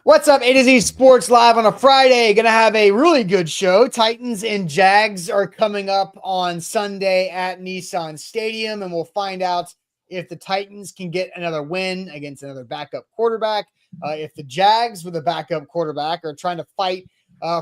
What's up, A to Z Sports Live on a Friday. Going to have a really good show. Titans and Jags are coming up on Sunday at Nissan Stadium, and we'll find out if the Titans can get another win against another backup quarterback. If the Jags with a backup quarterback are trying to fight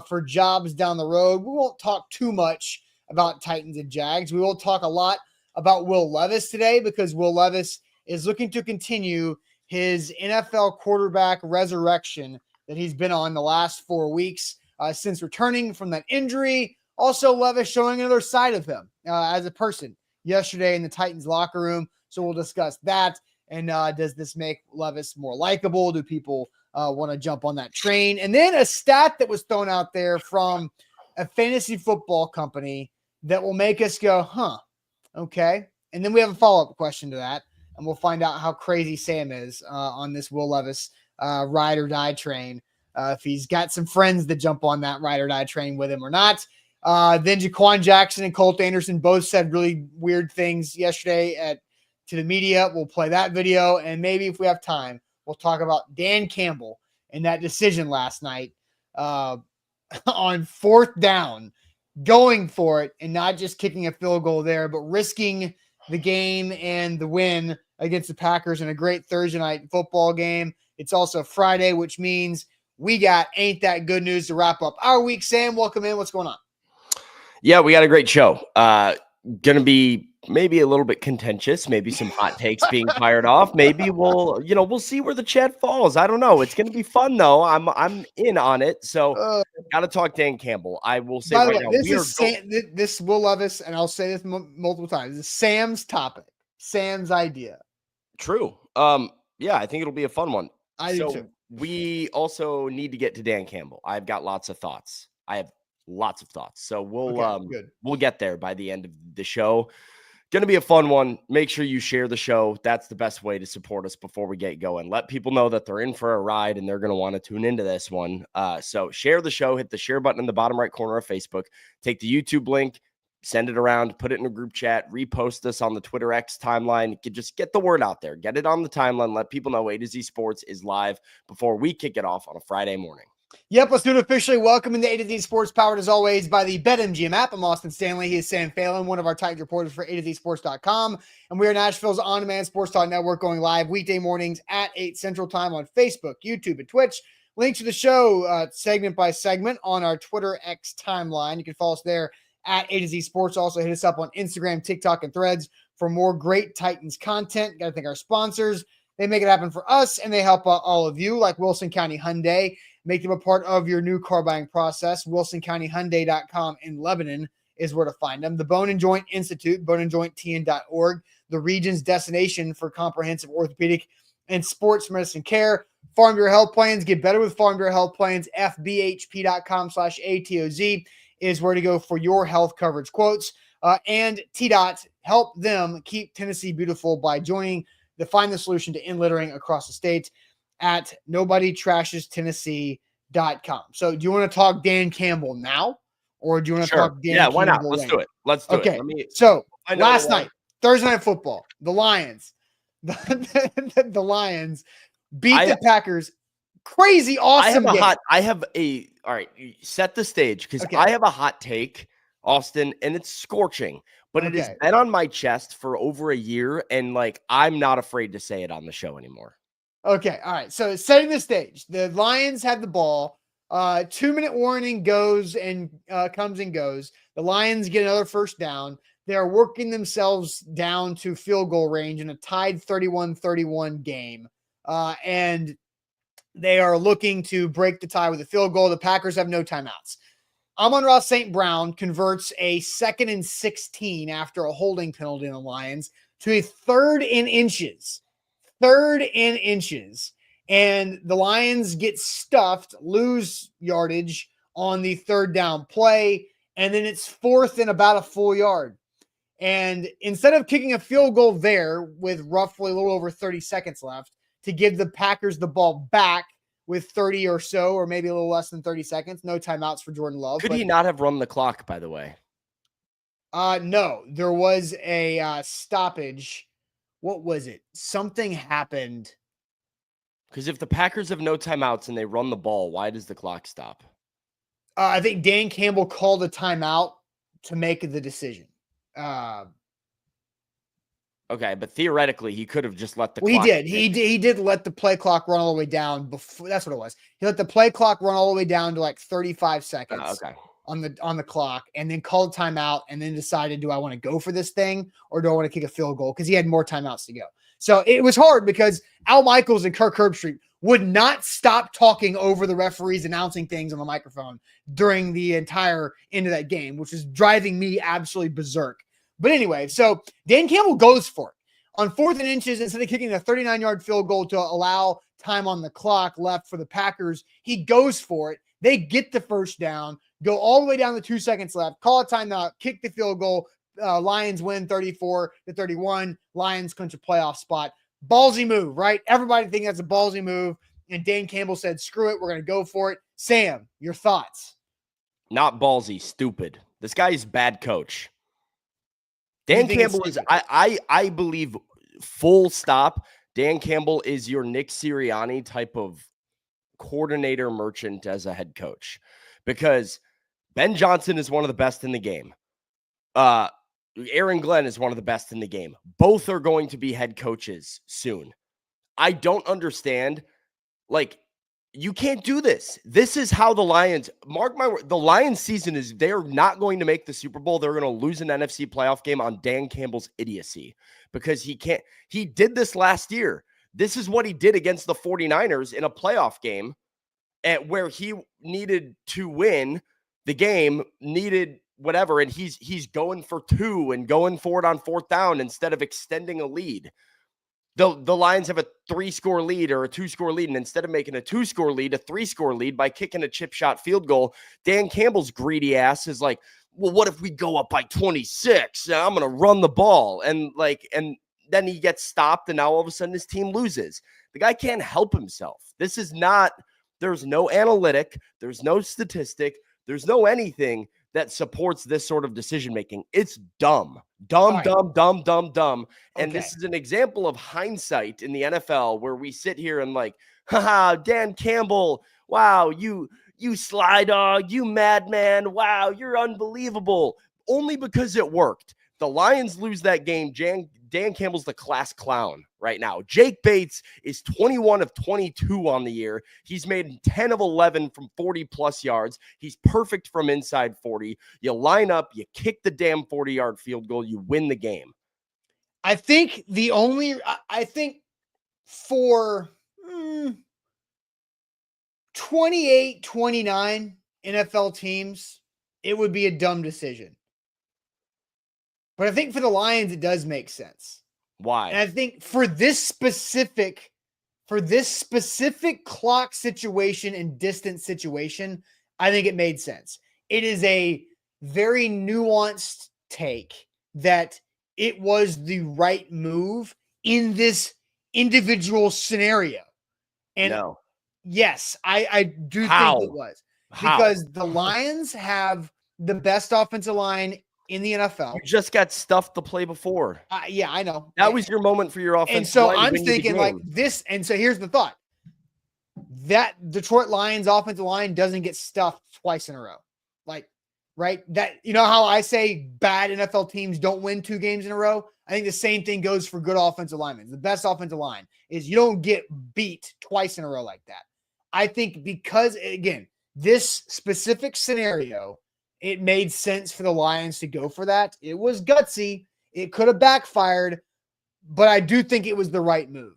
for jobs down the road. We won't talk too much about Titans and Jags. We will talk a lot about Will Levis today because Will Levis is looking to continue his NFL quarterback resurrection that he's been on the last 4 weeks since returning from that injury. Also, Levis showing another side of him as a person yesterday in the Titans locker room. So we'll discuss that. And does this make Levis more likable? Do people want to jump on that train? And then a stat that was thrown out there from a fantasy football company that will make us go, huh, okay. And then we have a follow-up question to that. And we'll find out how crazy Sam is on this Will Levis ride or die train. If he's got some friends that jump on that ride or die train with him or not. Then Jaquan Jackson and Colt Anderson both said really weird things yesterday to the media. We'll play that video. And maybe if we have time, we'll talk about Dan Campbell and that decision last night on 4th down, going for it and not just kicking a field goal there, but risking the game and the win against the Packers in a great Thursday night football game. It's also Friday, which means we got Ain't That Good News to wrap up our week. Sam, welcome in. What's going on? Yeah, we got a great show. Going to be maybe a little bit contentious, maybe some hot takes being fired off. Maybe we'll see where the chat falls. I don't know. It's going to be fun though. I'm in on it. So got to talk Dan Campbell. I will say right now, this Will Levis, and I'll say this multiple times. This is Sam's topic, Sam's idea. True. Yeah, I think it'll be a fun one. I do too. We also need to get to Dan Campbell. I've got lots of thoughts. So we'll get there by the end of the show. Going to be a fun one. Make sure you share the show. That's the best way to support us before we get going. Let people know that they're in for a ride and they're going to want to tune into this one. So share the show. Hit the share button in the bottom right corner of Facebook. Take the YouTube link. Send it around, put it in a group chat, repost us on the Twitter X timeline. Just get the word out there. Get it on the timeline. Let people know A to Z Sports is live before we kick it off on a Friday morning. Yep, let's do it officially. Welcome into A to Z Sports, powered as always by the BetMGM app. I'm Austin Stanley. He is Sam Phelan, one of our Titans reporters for A to Z Sports.com. And we are Nashville's on-demand sports talk network, going live weekday mornings at 8 Central Time on Facebook, YouTube, and Twitch. Link to the show segment by segment on our Twitter X timeline. You can follow us there at A to Z Sports. Also hit us up on Instagram, TikTok, and Threads for more great Titans content. Got to thank our sponsors. They make it happen for us, and they help all of you, like Wilson County Hyundai. Make them a part of your new car buying process. WilsonCountyHyundai.com in Lebanon is where to find them. The Bone and Joint Institute, boneandjointtn.org, the region's destination for comprehensive orthopedic and sports medicine care. Farm Bureau Health Plans. Get better with Farm Bureau Health Plans. FBHP.com/ATOZ is where to go for your health coverage quotes. And TDOT, help them keep Tennessee beautiful by find the solution to in littering across the state at nobodytrashestennessee.com. So do you want to talk Dan Campbell now, or do you want to talk Dan Campbell? Yeah, why not? Let's do it. Okay. So last night, Thursday Night Football, the Lions, the Lions beat the Packers. Crazy, awesome game. All right, set the stage, because I have a hot take, Austin, and it's scorching. But it has been on my chest for over a year, and I'm not afraid to say it on the show anymore. Okay, all right. So setting the stage, the Lions have the ball. 2-minute warning comes and goes. The Lions get another first down. They are working themselves down to field goal range in a tied 31-31 game. And they are looking to break the tie with a field goal. The Packers have no timeouts. Amon-Ra St. Brown converts a 2nd and 16 after a holding penalty on the Lions to a 3rd and inches. 3rd and inches. And the Lions get stuffed, lose yardage on the 3rd down play. And then it's 4th and about a full yard. And instead of kicking a field goal there with roughly a little over 30 seconds left to give the Packers the ball back with 30 or so, or maybe a little less than 30 seconds, no timeouts for Jordan Love. Could he not have run the clock, by the way? No, there was a stoppage. What was it? Something happened. Because if the Packers have no timeouts and they run the ball, why does the clock stop? I think Dan Campbell called a timeout to make the decision. Okay, but theoretically, he could have just let the clock. He did let the play clock run all the way down before. That's what it was. He let the play clock run all the way down to like 35 seconds on the clock, and then called timeout, and then decided, do I want to go for this thing or do I want to kick a field goal? Because he had more timeouts to go. So it was hard because Al Michaels and Kirk Herbstreit would not stop talking over the referees announcing things on the microphone during the entire end of that game, which is driving me absolutely berserk. But anyway, so Dan Campbell goes for it. On 4th and inches, instead of kicking a 39-yard field goal to allow time on the clock left for the Packers, he goes for it. They get the first down, go all the way down to 2 seconds left, call a timeout, kick the field goal. Lions win 34-31. Lions clinch a playoff spot. Ballsy move, right? Everybody thinks that's a ballsy move. And Dan Campbell said, screw it, we're going to go for it. Sam, your thoughts? Not ballsy, stupid. This guy is bad coach. Dan Campbell is, I believe, full stop. Dan Campbell is your Nick Sirianni type of coordinator merchant as a head coach, because Ben Johnson is one of the best in the game. Aaron Glenn is one of the best in the game. Both are going to be head coaches soon. I don't understand. Like, you can't do this. This is how the Lions, mark my word, the Lions season is, they're not going to make the Super Bowl. They're going to lose an NFC playoff game on Dan Campbell's idiocy, because he did this last year. This is what he did against the 49ers in a playoff game where he needed to win the game, needed whatever. And he's going for 2 and going for it on 4th down instead of extending a lead. The Lions have a 3-score lead or a 2-score lead, and instead of making a 2-score lead, a 3-score lead by kicking a chip shot field goal, Dan Campbell's greedy ass is like, well, what if we go up by 26? I'm going to run the ball. And then he gets stopped, and now all of a sudden his team loses. The guy can't help himself. This is not, there's no analytic, there's no statistic, there's no anything that supports this sort of decision-making. It's dumb. Dumb. And this is an example of hindsight in the NFL, where we sit here and like, haha, Dan Campbell, wow, you sly dog, you madman, wow, you're unbelievable. Only because it worked. The Lions lose that game. Dan Campbell's the class clown right now. Jake Bates is 21 of 22 on the year. He's made 10 of 11 from 40-plus yards. He's perfect from inside 40. You line up, you kick the damn 40-yard field goal, you win the game. I think for 28, 29 NFL teams, it would be a dumb decision. But I think for the Lions, it does make sense. Why? And I think for this specific clock situation and distance situation, I think it made sense. It is a very nuanced take that it was the right move in this individual scenario. And no. Yes, I do think it was. Because the Lions have the best offensive line in the NFL. You just got stuffed the play before. Yeah, I know. That was your moment for your offense. And so I'm thinking like this. And so here's the thought. That Detroit Lions offensive line doesn't get stuffed twice in a row. Like, right? That, you know how I say bad NFL teams don't win 2 games in a row? I think the same thing goes for good offensive linemen. The best offensive line is you don't get beat twice in a row like that. I think because, again, this specific scenario, it made sense for the Lions to go for that. It was gutsy. It could have backfired, but I do think it was the right move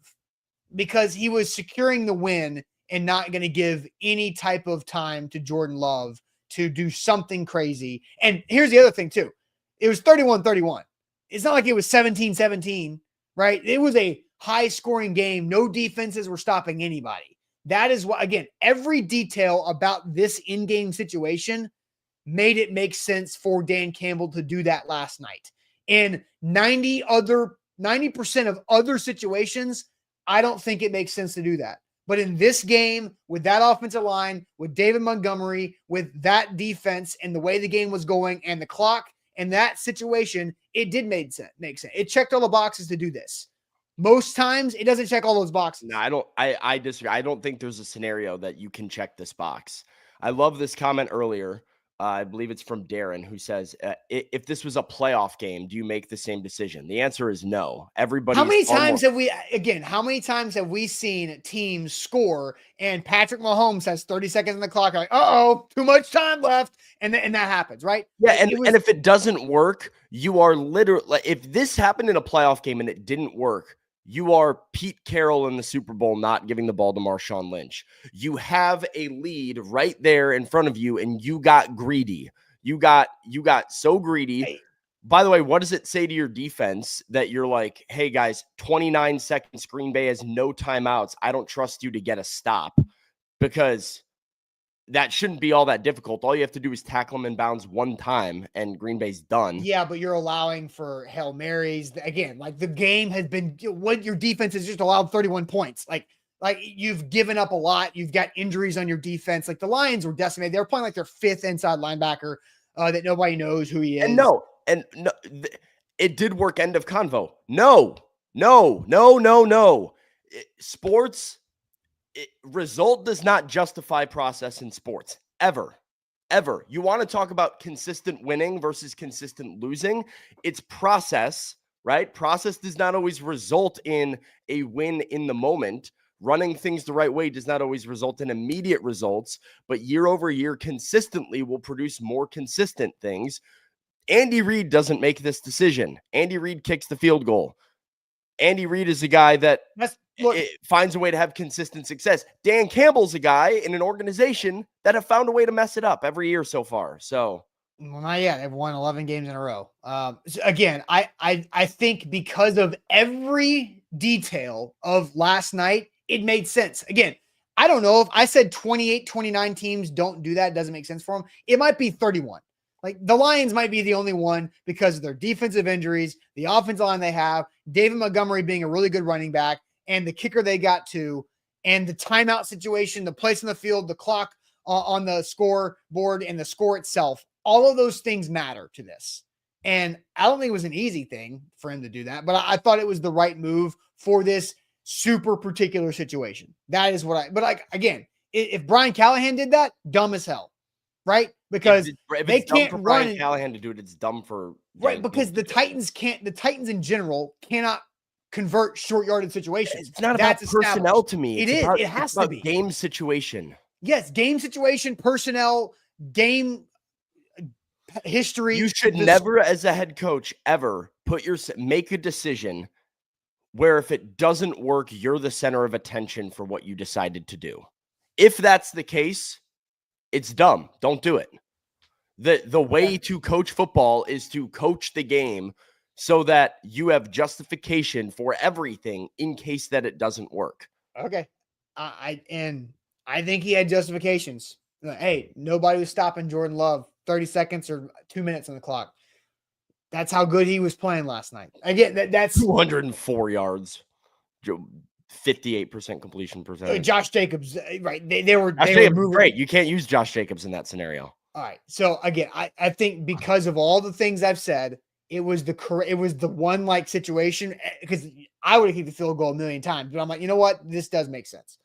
because he was securing the win and not going to give any type of time to Jordan Love to do something crazy. And here's the other thing too. It was 31-31. It's not like it was 17-17, right? It was a high-scoring game. No defenses were stopping anybody. That is what, again, every detail about this in-game situation made it make sense for Dan Campbell to do that last night. In 90% of other situations, I don't think it makes sense to do that. But in this game, with that offensive line, with David Montgomery, with that defense and the way the game was going and the clock and that situation, it did make sense. It checked all the boxes to do this. Most times it doesn't check all those boxes. No, I disagree. I don't think there's a scenario that you can check this box. I love this comment earlier. I believe it's from Darren, who says, if this was a playoff game, do you make the same decision? The answer is no. How many times have we seen teams score and Patrick Mahomes has 30 seconds on the clock? Like, too much time left. And that happens, right? Yeah. And if it doesn't work, you are literally, if this happened in a playoff game and it didn't work, you are Pete Carroll in the Super Bowl not giving the ball to Marshawn Lynch. You have a lead right there in front of you, and you got greedy. You got so greedy. Hey. By the way, what does it say to your defense that you're like, hey, guys, 29 seconds, Green Bay has no timeouts. I don't trust you to get a stop, because that shouldn't be all that difficult. All you have to do is tackle him in bounds one time, and Green Bay's done. Yeah, but you're allowing for Hail Marys. Again, like the game has been, what your defense has just allowed 31 points. Like you've given up a lot. You've got injuries on your defense. Like the Lions were decimated. They were playing like their 5th inside linebacker that nobody knows who he is. And no, it did work. End of convo. No. Sports. Result does not justify process in sports, ever. You want to talk about consistent winning versus consistent losing? It's process, right? Process does not always result in a win in the moment. Running things the right way does not always result in immediate results, but year over year consistently will produce more consistent things. Andy Reid doesn't make this decision. Andy Reid kicks the field goal. Andy Reid is a guy that finds a way to have consistent success. Dan Campbell's a guy in an organization that have found a way to mess it up every year so far. So, well, not yet. They've won 11 games in a row. So again, I think because of every detail of last night, it made sense. Again, I don't know if I said 28, 29 teams don't do that. It doesn't make sense for them. It might be 31. Like the Lions might be the only one because of their defensive injuries, the offensive line they have, David Montgomery being a really good running back, and the kicker they got to, and the timeout situation, the place on the field, the clock on the scoreboard, and the score itself. All of those things matter to this. And I don't think it was an easy thing for him to do that, but I thought it was the right move for this super particular situation. That is what but like, again, if Brian Callahan did that, dumb as hell. Right? Because if they can't run Brian Callahan to do it. It's dumb for because the Titans in general cannot convert short yarded situations. It's not about personnel to me. It has to be game situation. Yes, game situation, personnel, game history. You should never, as a head coach, ever make a decision where if it doesn't work, you're the center of attention for what you decided to do. If that's the case, it's dumb. Don't do it. The way to coach football is to coach the game so that you have justification for everything in case that it doesn't work. Okay. I think he had justifications. Hey, nobody was stopping Jordan Love 30 seconds or 2 minutes on the clock. That's how good he was playing last night. Again, that's 204 yards. 58% completion percentage. Josh Jacobs, right? They were moving. Great. You can't use Josh Jacobs in that scenario. All right. So again, I think because of all the things I've said, it was the one like situation, because I would have kicked the field goal a million times, but I'm like, you know what? This does make sense.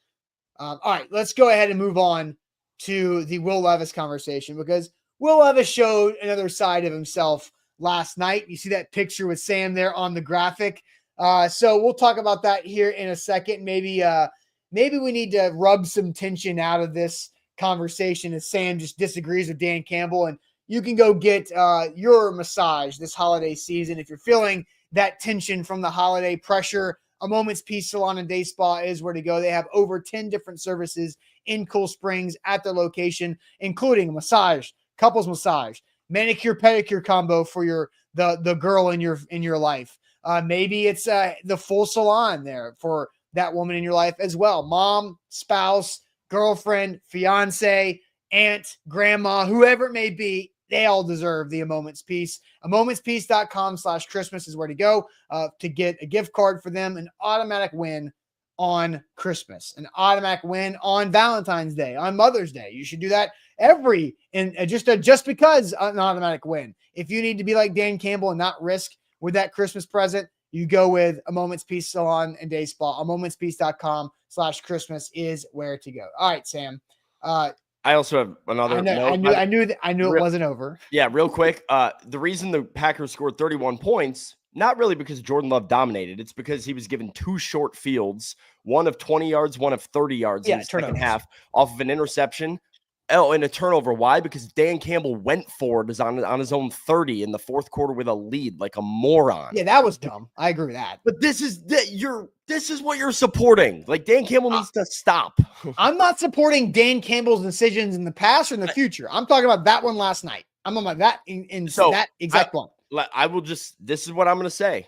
All right, let's go ahead and move on to the Will Levis conversation, because Will Levis showed another side of himself last night. You see that picture with Sam there on the graphic. So we'll talk about that here in a second. Maybe we need to rub some tension out of this conversation as Sam just disagrees with Dan Campbell. And you can go get your massage this holiday season if you're feeling that tension from the holiday pressure. A Moment's Peace Salon and Day Spa is where to go. They have over 10 different services in Cool Springs at their location, including massage, couples massage, manicure pedicure combo for the girl in your life. Maybe it's the full salon there for that woman in your life as well. Mom, spouse, girlfriend, fiance, aunt, grandma, whoever it may be, they all deserve the A Moment's Peace. AMomentsPeace.com/Christmas is where to go to get a gift card for them. An automatic win on Christmas, an automatic win on Valentine's Day, on Mother's Day. You should do that just because an automatic win. If you need to be like Dan Campbell and not risk with that Christmas present, you go with A Moment's Peace Salon and Day Spa. amomentspeace.com/Christmas is where to go. All right, Sam. I also have another note. I knew it wasn't over. Yeah, real quick. The reason the Packers scored 31 points, not really because Jordan Love dominated. It's because he was given 2 short fields, one of 20 yards, one of 30 yards in the second half off of an interception. And a turnover. Why? Because Dan Campbell went for it on his own 30 in the fourth quarter with a lead, like a moron. Yeah, that was dumb. I agree with that. But this is what you're supporting. Like, Dan Campbell needs to stop. I'm not supporting Dan Campbell's decisions in the past or in the future. I'm talking about that one last night. I'm on that that exact one. I will just. This is what I'm going to say.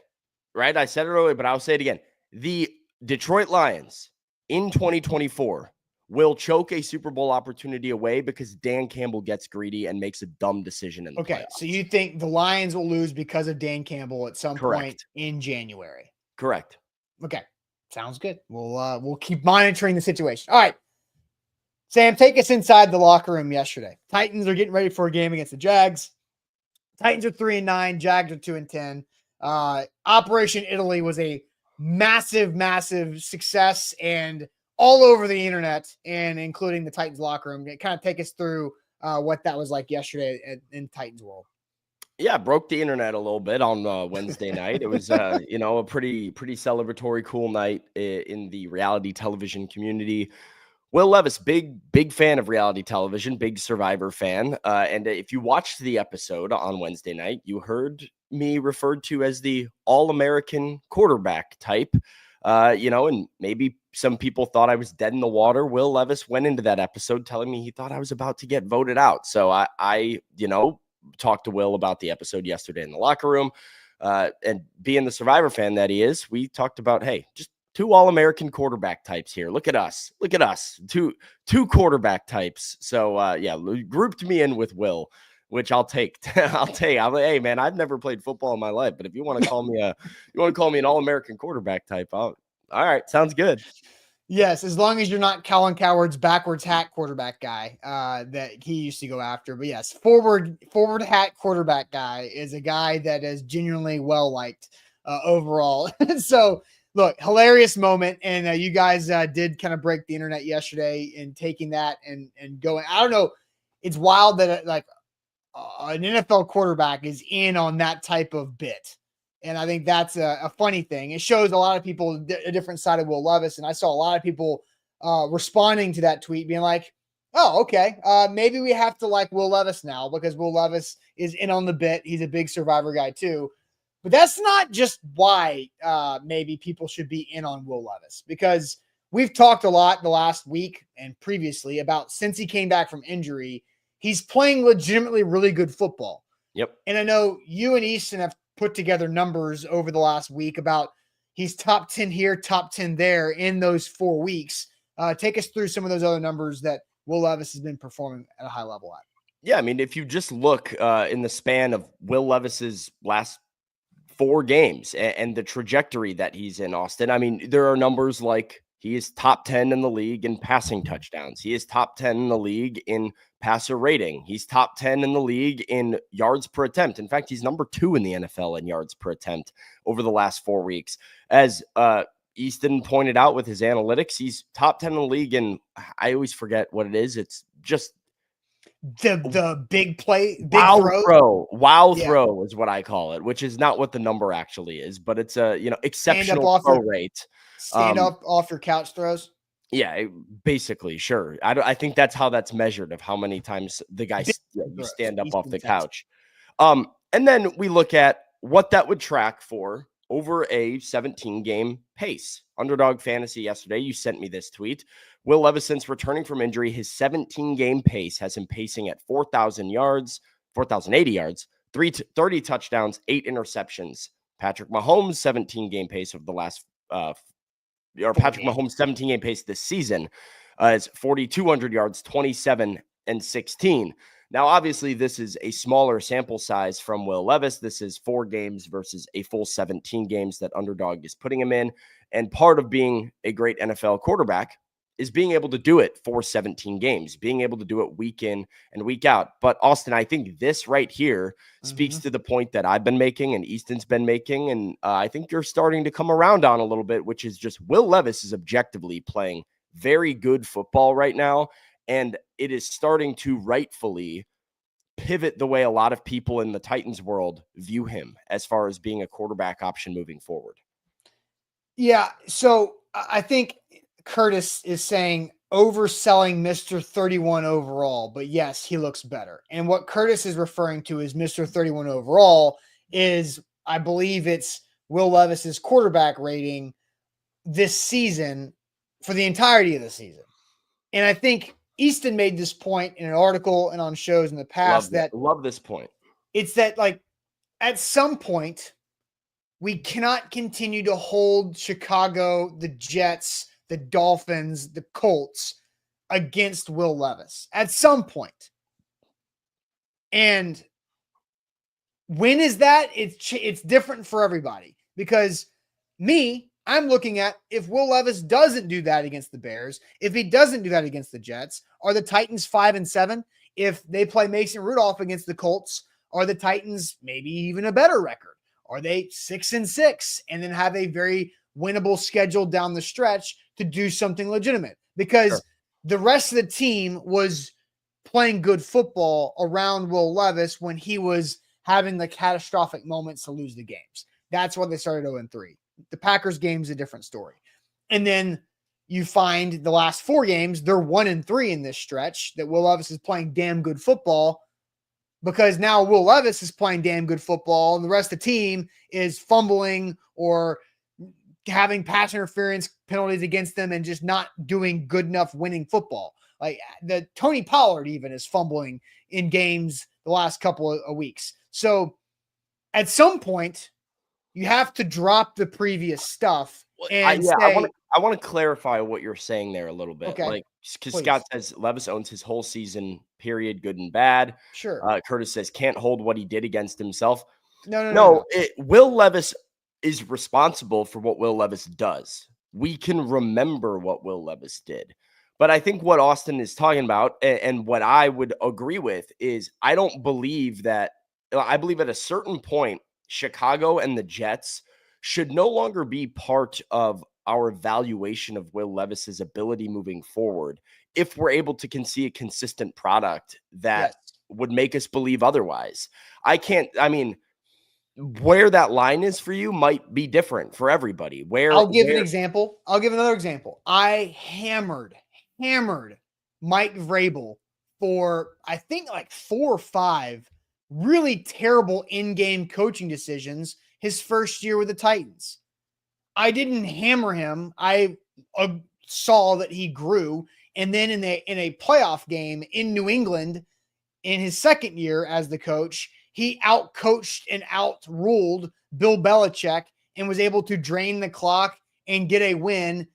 Right? I said it earlier, but I'll say it again. The Detroit Lions in 2024 will choke a Super Bowl opportunity away because Dan Campbell gets greedy and makes a dumb decision in the playoffs. So you think the Lions will lose because of Dan Campbell at some point in January? Correct. Okay. Sounds good. We'll keep monitoring the situation. All right. Sam, take us inside the locker room yesterday. Titans are getting ready for a game against the Jags. Titans are 3-9, Jags are 2-10. Operation Italy was a massive success and all over the internet, and including the Titans locker room. Kind of take us through what that was like yesterday in Titans world. Yeah, broke the internet a little bit on Wednesday night. It was, a pretty celebratory, cool night in the reality television community. Will Levis, big fan of reality television, big Survivor fan. And if you watched the episode on Wednesday night, you heard me referred to as the all-American quarterback type. And maybe some people thought I was dead in the water. Will Levis went into that episode telling me he thought I was about to get voted out. So I talked to Will about the episode yesterday in the locker room. And being the Survivor fan that he is, we talked about, hey, just 2 all-American quarterback types here. Look at us. Two quarterback types. So grouped me in with Will, which I'll take. I'm like, hey man, I've never played football in my life, but if you want to call me an all-American quarterback type, all right, sounds good. Yes, as long as you're not Colin Coward's backwards hat quarterback guy that he used to go after. But yes, forward hat quarterback guy is a guy that is genuinely well liked overall. So look, hilarious moment, and you guys did kind of break the internet yesterday in taking that and going. I don't know, it's wild that an NFL quarterback is in on that type of bit. And I think that's a funny thing. It shows a lot of people a different side of Will Levis. And I saw a lot of people responding to that tweet being like, oh, okay, maybe we have to like Will Levis now because Will Levis is in on the bit. He's a big Survivor guy too. But that's not just why maybe people should be in on Will Levis, because we've talked a lot the last week and previously about since he came back from injury, he's playing legitimately really good football. Yep. And I know you and Easton have put together numbers over the last week about he's top 10 here, top 10 there in those 4 weeks. Take us through some of those other numbers that Will Levis has been performing at a high level at. Yeah, I mean, if you just look in the span of Will Levis's last 4 games and the trajectory that he's in, Austin, I mean, there are numbers like he is top 10 in the league in passing touchdowns. He is top 10 in the league in passer rating. He's top 10 in the league in yards per attempt. In fact, he's number 2 in the NFL in yards per attempt over the last 4 weeks. As Easton pointed out with his analytics, he's top 10 in the league. And I always forget what it is. It's just the big play, big throw is what I call it, which is not what the number actually is, but it's a, exceptional throw rate. Stand up off your couch throws. Yeah, basically, sure. I think that's how that's measured, of how many times the guy you stand up off the couch. And then we look at what that would track for over a 17-game pace. Underdog Fantasy yesterday, you sent me this tweet. Will Levis, since returning from injury, his 17-game pace has him pacing at 4,080 yards, 30 touchdowns, 8 interceptions. Patrick Mahomes' 17-game pace of the last Patrick Mahomes' 17-game pace this season is 4,200 yards, 27 and 16. Now, obviously, this is a smaller sample size from Will Levis. This is 4 games versus a full 17 games that Underdog is putting him in. And part of being a great NFL quarterback is being able to do it for 17 games, being able to do it week in and week out. But Austin, I think this right here speaks to the point that I've been making and Easton's been making. And I think you're starting to come around on a little bit, which is just Will Levis is objectively playing very good football right now. And it is starting to rightfully pivot the way a lot of people in the Titans world view him as far as being a quarterback option moving forward. Yeah. So I think Curtis is saying overselling Mr. 31 overall, but yes, he looks better. And what Curtis is referring to as Mr. 31 overall is, I believe it's Will Levis's quarterback rating this season for the entirety of the season. And I think Easton made this point in an article and on shows in the past love this point. It's that, like, at some point we cannot continue to hold Chicago, the Jets, the Dolphins, the Colts against Will Levis at some point. And when is that? It's different for everybody, because I'm looking at, if Will Levis doesn't do that against the Bears, if he doesn't do that against the Jets, are the Titans 5-7? If they play Mason Rudolph against the Colts, are the Titans maybe even a better record? Are they 6-6 and then have a very winnable schedule down the stretch to do something legitimate? Because the rest of the team was playing good football around Will Levis when he was having the catastrophic moments to lose the games. That's why they started 0-3. The Packers game is a different story. And then you find the last 4 games, they're 1-3 in this stretch, that Will Levis is playing damn good football, because now Will Levis is playing damn good football and the rest of the team is fumbling or having pass interference penalties against them and just not doing good enough winning football. Like the Tony Pollard even is fumbling in games the last couple of weeks. So at some point, you have to drop the previous stuff and I want to clarify what you're saying there a little bit. Okay. Like, because Scott says Levis owns his whole season, period, good and bad. Sure. Curtis says can't hold what he did against himself. No. Will Levis is responsible for what Will Levis does. We can remember what Will Levis did. But I think what Austin is talking about, and what I would agree with, is I believe at a certain point, Chicago and the Jets should no longer be part of our evaluation of Will Levis's ability moving forward if we're able to see a consistent product that would make us believe otherwise. Where that line is for you might be different for everybody. I'll give an example. I'll give another example. I hammered Mike Vrabel for, I think, like 4 or 5 really terrible in-game coaching decisions his first year with the Titans. I didn't hammer him. I saw that he grew. And then in a playoff game in New England, in his second year as the coach, he outcoached and outruled Bill Belichick and was able to drain the clock and get a win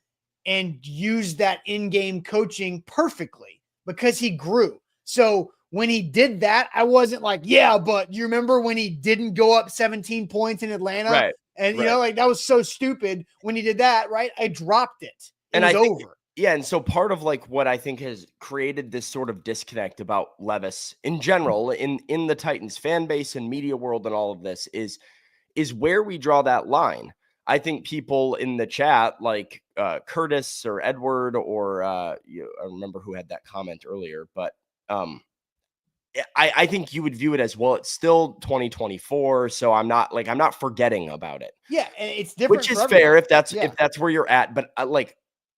and use that in-game coaching perfectly because he grew. So when he did that, I wasn't like, yeah, but you remember when he didn't go up 17 points in Atlanta? Right. And, you know, like that was so stupid when he did that, right? I dropped it. It was over. Yeah, and so part of like what I think has created this sort of disconnect about Levis in general in the Titans fan base and media world and all of this is where we draw that line. I think people in the chat like Curtis or Edward or I remember who had that comment earlier, but I think you would view it as, well, it's still 2024, so I'm not forgetting about it. Yeah, and it's different, which is fair if that's where you're at. But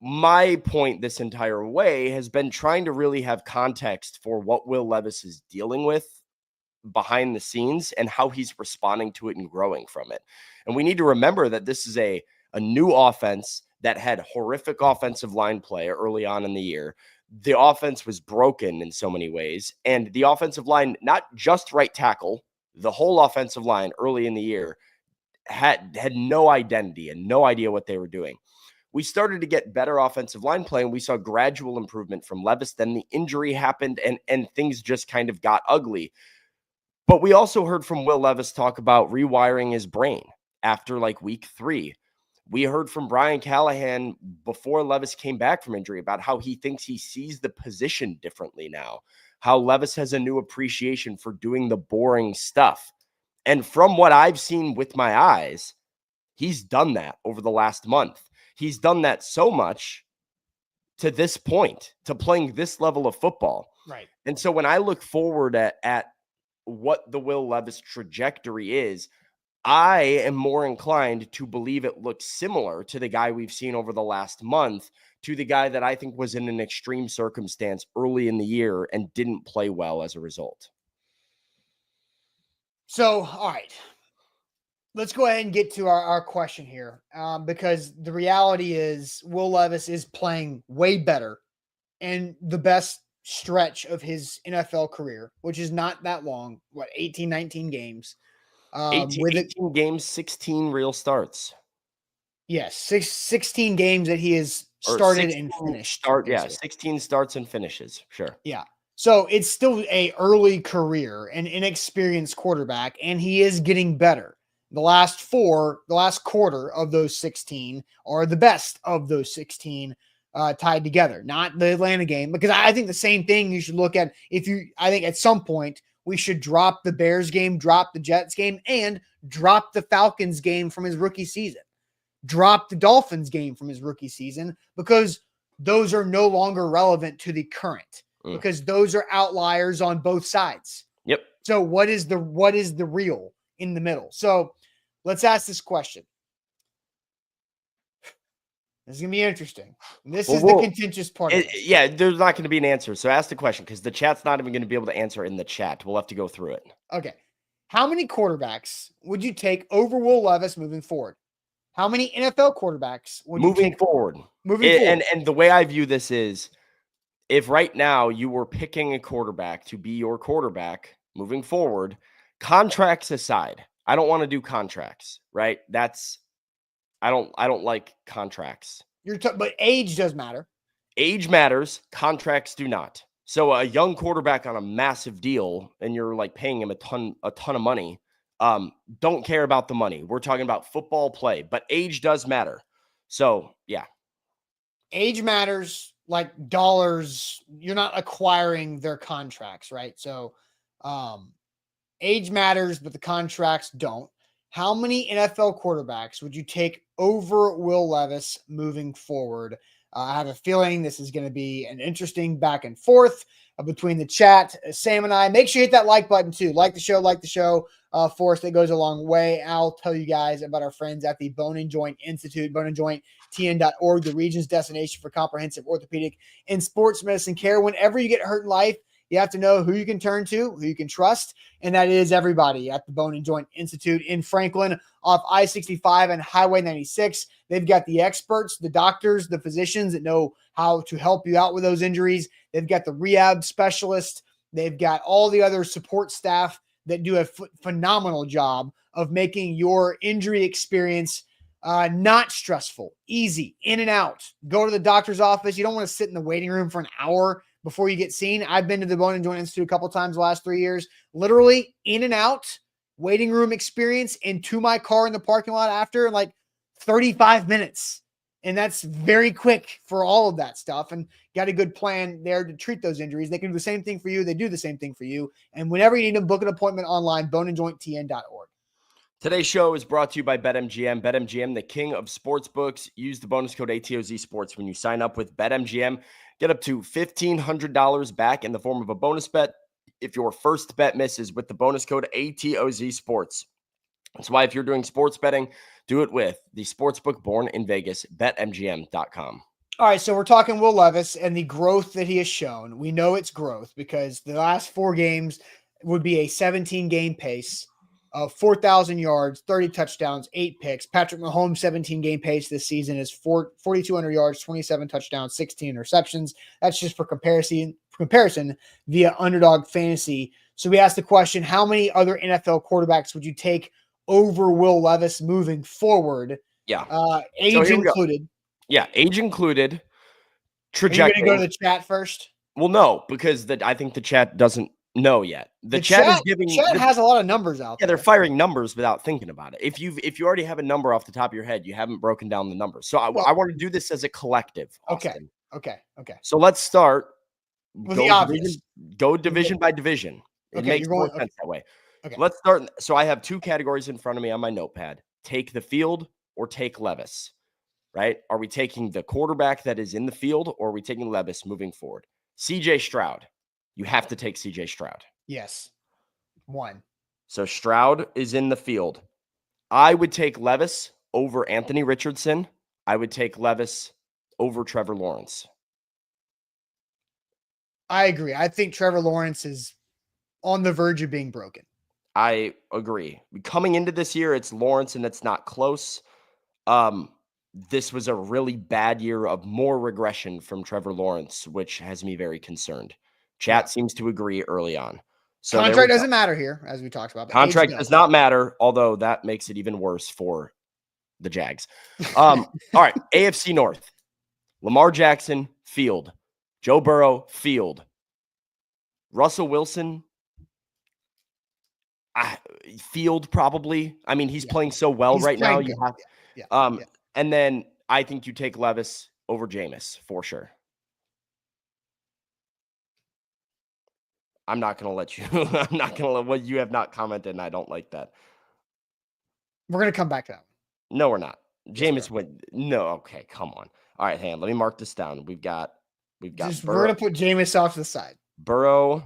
my point this entire way has been trying to really have context for what Will Levis is dealing with behind the scenes and how he's responding to it and growing from it. And we need to remember that this is a new offense that had horrific offensive line play early on in the year. The offense was broken in so many ways. And the offensive line, not just right tackle, the whole offensive line early in the year had no identity and no idea what they were doing. We started to get better offensive line play, and we saw gradual improvement from Levis. Then the injury happened, and things just kind of got ugly. But we also heard from Will Levis talk about rewiring his brain after like week 3. We heard from Brian Callahan before Levis came back from injury about how he thinks he sees the position differently now, how Levis has a new appreciation for doing the boring stuff. And from what I've seen with my eyes, he's done that over the last month. He's done that so much to this point, to playing this level of football. Right. And so when I look forward at what the Will Levis trajectory is, I am more inclined to believe it looks similar to the guy we've seen over the last month, to the guy that I think was in an extreme circumstance early in the year and didn't play well as a result. So, all right, let's go ahead and get to our question here, because the reality is Will Levis is playing way better in the best stretch of his NFL career, which is not that long, 18, 19 games. 18 games, 16 real starts. Yes, 16 games that he has started and finished. 16 starts and finishes. Sure. Yeah. So it's still a early career, an inexperienced quarterback, and he is getting better. The last quarter of those 16 are the best of those 16 tied together, not the Atlanta game, because I think the same thing you should look at. I think at some point we should drop the Bears game, drop the Jets game, and drop the Falcons game from his rookie season. Drop the Dolphins game from his rookie season, because those are no longer relevant to the current, because those are outliers on both sides. Yep. So what is the real in the middle? So let's ask this question. This is going to be interesting. This is the contentious part. Yeah, there's not going to be an answer. So ask the question, because the chat's not even going to be able to answer in the chat. We'll have to go through it. Okay. How many quarterbacks would you take over Will Levis moving forward? How many NFL quarterbacks would you take forward? And the way I view this is, if right now you were picking a quarterback to be your quarterback moving forward, contracts aside, I don't want to do contracts, right? I don't like contracts. But age does matter. Age matters. Contracts do not. So a young quarterback on a massive deal, and you're like paying him a ton of money, don't care about the money. We're talking about football play, but age does matter. So yeah. Age matters like dollars. You're not acquiring their contracts, right? So age matters, but the contracts don't. How many NFL quarterbacks would you take over Will Levis moving forward? I have a feeling this is going to be an interesting back and forth between the chat, Sam and I. Make sure you hit that like button too. Like the show. For us, that goes a long way. I'll tell you guys about our friends at the Bone and Joint Institute, boneandjointtn.org, the region's destination for comprehensive orthopedic and sports medicine care. Whenever you get hurt in life, you have to know who you can turn to, who you can trust, and that is everybody at the Bone and Joint Institute in Franklin off I-65 and Highway 96. They've got the experts, the doctors, the physicians that know how to help you out with those injuries. They've got the rehab specialists. They've got all the other support staff that do a phenomenal job of making your injury experience not stressful, easy, in and out. Go to the doctor's office. You don't want to sit in the waiting room for an hour before you get seen. I've been to the Bone and Joint Institute a couple times the last 3 years. Literally in and out, waiting room experience, into my car in the parking lot after like 35 minutes. And that's very quick for all of that stuff, and got a good plan there to treat those injuries. They can do the same thing for you. They do the same thing for you. And whenever you need them, book an appointment online, boneandjointtn.org. Today's show is brought to you by BetMGM. BetMGM, the king of sportsbooks. Use the bonus code ATOZ Sports when you sign up with BetMGM. Get up to $1,500 back in the form of a bonus bet if your first bet misses with the bonus code ATOZ Sports. That's why if you're doing sports betting, do it with the sportsbook born in Vegas, betmgm.com. All right, so we're talking Will Levis and the growth that he has shown. We know it's growth because the last 4 games would be a 17-game pace of 4,000 yards, 30 touchdowns, 8 picks. Patrick Mahomes' 17-game pace this season is 4,200 yards, 27 touchdowns, 16 interceptions. That's just for comparison via Underdog Fantasy. So we asked the question, how many other NFL quarterbacks would you take over Will Levis moving forward? Yeah. Age included. Yeah, age included. Trajectory. Are you going to go to the chat first? Well, no, because I think the chat doesn't No, yet. The chat is giving. Chat has a lot of numbers out there. Yeah, they're firing numbers without thinking about it. If you already have a number off the top of your head, you haven't broken down the numbers. So I want to do this as a collective. Austin. Okay. So let's start. With the obvious. Go division by division. It makes more sense that way. Okay. Let's start. So I have two categories in front of me on my notepad. Take the field or take Levis, right? Are we taking the quarterback that is in the field or are we taking Levis moving forward? CJ Stroud. You have to take CJ Stroud. Yes. 1. So Stroud is in the field. I would take Levis over Anthony Richardson. I would take Levis over Trevor Lawrence. I agree. I think Trevor Lawrence is on the verge of being broken. I agree. Coming into this year, it's Lawrence and it's not close. This was a really bad year of more regression from Trevor Lawrence, which has me very concerned. Chat seems to agree early on. So contract doesn't matter here, as we talked about. Contract does not matter, although that makes it even worse for the Jags. All right, AFC North. Lamar Jackson, field. Joe Burrow, field. Russell Wilson, field probably. I mean, he's playing so well right now. You have, and then I think you take Levis over Jameis for sure. I'm not going to let you. I'm not going to let what you have not commented, and I don't like that. We're going to come back to that. No, we're not. Jameis went. No, okay, come on. All right, let me mark this down. We've got. We're going to put Jameis off to the side. Burrow,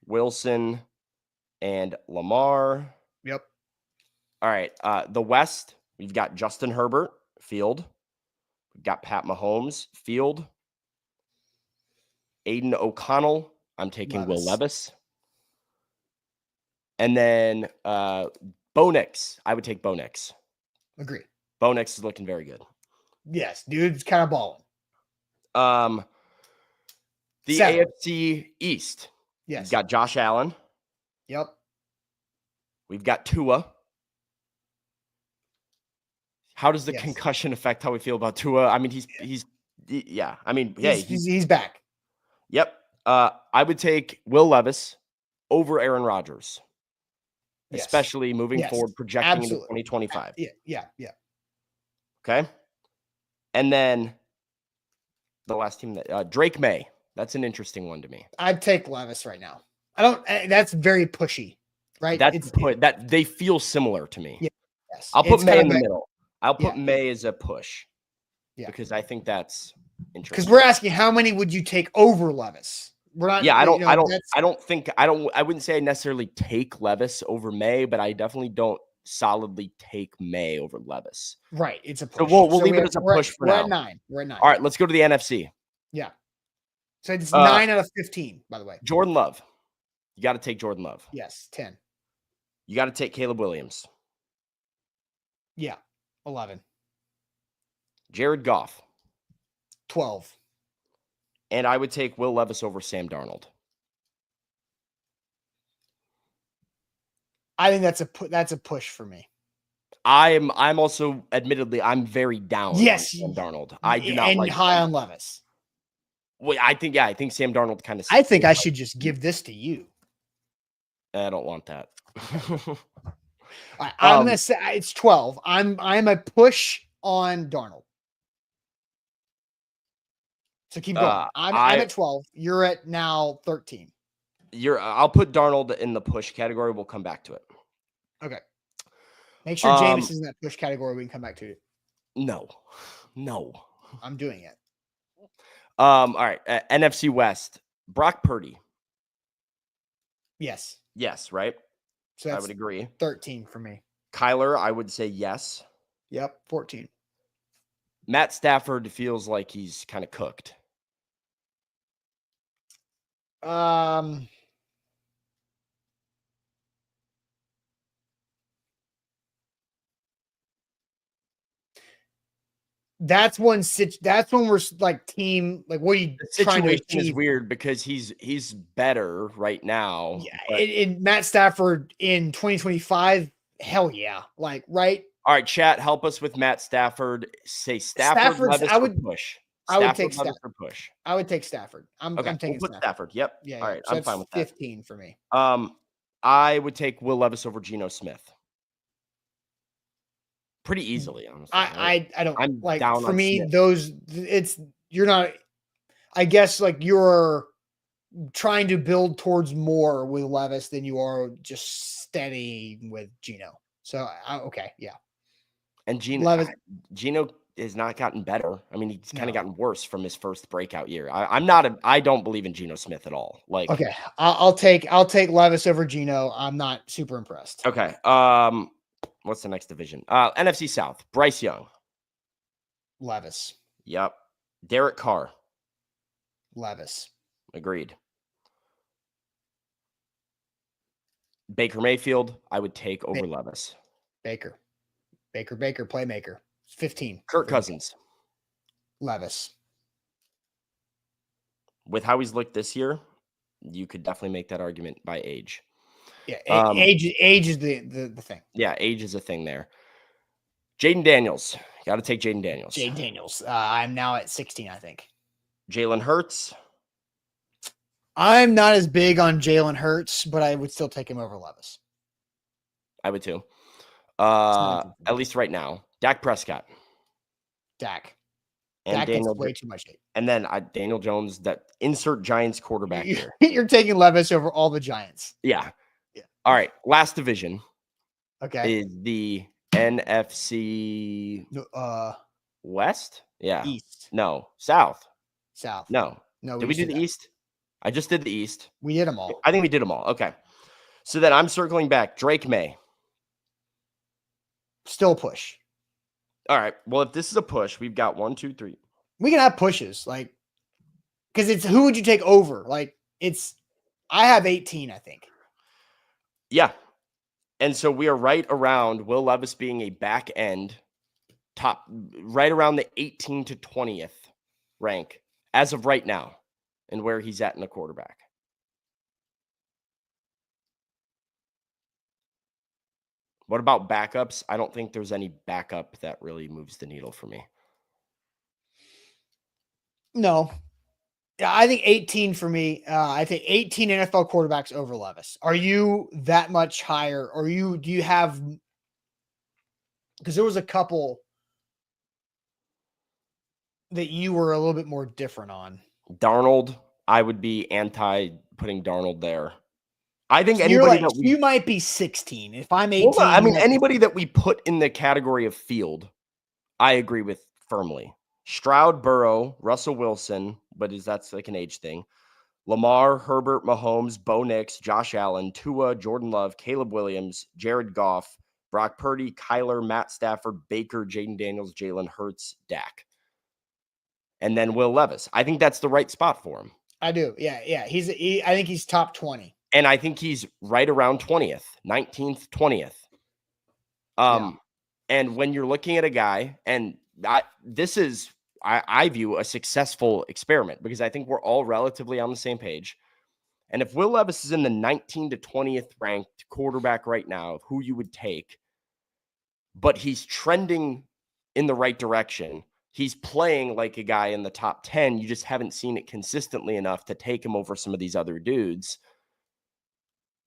Wilson, and Lamar. Yep. All right. The West, we've got Justin Herbert, field. We've got Pat Mahomes, field. Aiden O'Connell, I'm taking Will Levis. And then Bo Nix, I would take Bo Nix. Agree. Bo Nix is looking very good. Yes, dude's kind of balling. The 7. AFC East. Yes. We've got Josh Allen. Yep. We've got Tua. How does the concussion affect how we feel about Tua? I mean, he's I mean, he's back. Yep. I would take Will Levis over Aaron Rodgers, especially moving forward, projecting into 2025. Yeah. Okay. And then the last team that Drake May. That's an interesting one to me. I'd take Levis right now. That's very pushy, right? That they feel similar to me. Yeah. Yes. I'll put May in the middle. I'll put May as a push. Yeah. Because I think that's interesting. Because we're asking how many would you take over Levis? We're not. Yeah, I wouldn't say I necessarily take Levis over May, but I definitely don't solidly take May over Levis. Right. It's a push. So we'll leave it as a push for now. We're at 9. All right, let's go to the NFC. Yeah. So it's 9 out of 15, by the way. Jordan Love. You got to take Jordan Love. Yes, 10. You got to take Caleb Williams. Yeah, 11. Jared Goff. 12. And I would take Will Levis over Sam Darnold. I think that's a push for me. I'm also, admittedly, I'm very down on Sam Darnold. I do not like high on Levis. Well, I think Sam Darnold kind of. I think I should just give this to you. I don't want that. I'm gonna say it's 12. I'm a push on Darnold. So keep going. I'm at 12. You're at now 13. I'll put Darnold in the push category. We'll come back to it. Okay. Make sure Jameis is in that push category. We can come back to it. No. I'm doing it. All right. NFC West. Brock Purdy. Yes. Yes, right? So I would agree. 13 for me. Kyler, I would say yes. Yep, 14. Matt Stafford feels like he's kind of cooked. That's when we're like team, like what are you trying to achieve? Is weird because he's better right now. Yeah, in Matt Stafford in 2025, hell yeah. Like, right? All right, chat, help us with Matt Stafford. Say Stafford Levis, I would push. I would take Stafford or push. I would take Stafford. I'm taking we'll put Stafford. Yep. Yeah. All right. So I'm fine with 15 for me. I would take Will Levis over Geno Smith. Pretty easily, honestly. I don't I'm like down for on me Smith. You're not. I guess like you're trying to build towards more with Levis than you are just steady with Geno. So okay, yeah. And Geno has not gotten better. I mean, he's kind of gotten worse from his first breakout year. I don't believe in Geno Smith at all. Like, okay, I'll take Levis over Geno. I'm not super impressed. Okay. What's the next division? NFC South. Bryce Young. Levis. Yep. Derek Carr. Levis. Agreed. Baker Mayfield, I would take over Levis. Baker, playmaker. 15. Kirk Cousins. Levis. With how he's looked this year, you could definitely make that argument by age. Yeah, age is the thing. Yeah, age is a thing there. Jaden Daniels. Got to take Jaden Daniels. Jaden Daniels. I'm now at 16, I think. Jalen Hurts. I'm not as big on Jalen Hurts, but I would still take him over Levis. I would too. At least right now. Dak Prescott. Dak. And Dak Daniel gets way too much hate. And then Daniel Jones, that insert Giants quarterback here. You're taking Levis over all the Giants. Yeah. All right. Last division. Okay. Is the NFC West? Yeah. East. No. South. No. Did we do the East? I just did the East. We did them all. I think we did them all. Okay. So then I'm circling back. Drake May. Still push. All right. Well, if this is a push, we've got 1, 2, 3. We can have pushes, like, because it's who would you take over? Like, I have 18, I think. Yeah. And so we are right around Will Levis being a back end top, right around the 18 to 20th rank as of right now, and where he's at in the quarterback. What about backups? I don't think there's any backup that really moves the needle for me. No. Yeah, I think 18 for me. I think 18 NFL quarterbacks over Levis. Are you that much higher? Or do you have, because there was a couple that you were a little bit more different on. Darnold, I would be anti putting Darnold there. I think anybody you might be 16. If I'm 18, well, I mean, anybody that we put in the category of field, I agree with firmly. Stroud, Burrow, Russell Wilson, but that's like an age thing. Lamar, Herbert, Mahomes, Bo Nix, Josh Allen, Tua, Jordan Love, Caleb Williams, Jared Goff, Brock Purdy, Kyler, Matt Stafford, Baker, Jaden Daniels, Jalen Hurts, Dak. And then Will Levis. I think that's the right spot for him. I do. Yeah. I think he's top 20. And I think he's right around 20th, 19th, 20th. And when you're looking at a guy, and this is, I view a successful experiment because I think we're all relatively on the same page. And if Will Levis is in the 19 to 20th ranked quarterback right now, of who you would take, but he's trending in the right direction, he's playing like a guy in the top 10, you just haven't seen it consistently enough to take him over some of these other dudes.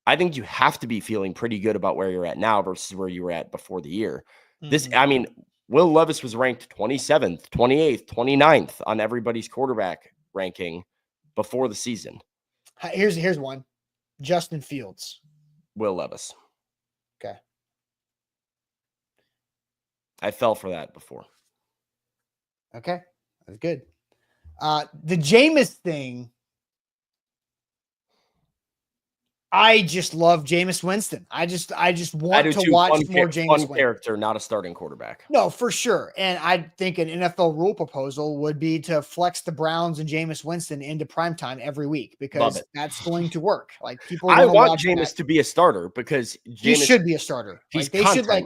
I think you have to be feeling pretty good about where you're at now versus where you were at before the year. Mm-hmm. Will Levis was ranked 27th, 28th, 29th on everybody's quarterback ranking before the season. Here's one. Justin Fields. Will Levis. Okay. I fell for that before. Okay. That's good. The Jameis thing. I just love Jameis Winston. I just want to watch more Jameis Winston. Character, not a starting quarterback. No, for sure. And I think an NFL rule proposal would be to flex the Browns and Jameis Winston into primetime every week because that's going to work. Like people, I want Jameis to be a starter because he should be a starter. He's they should in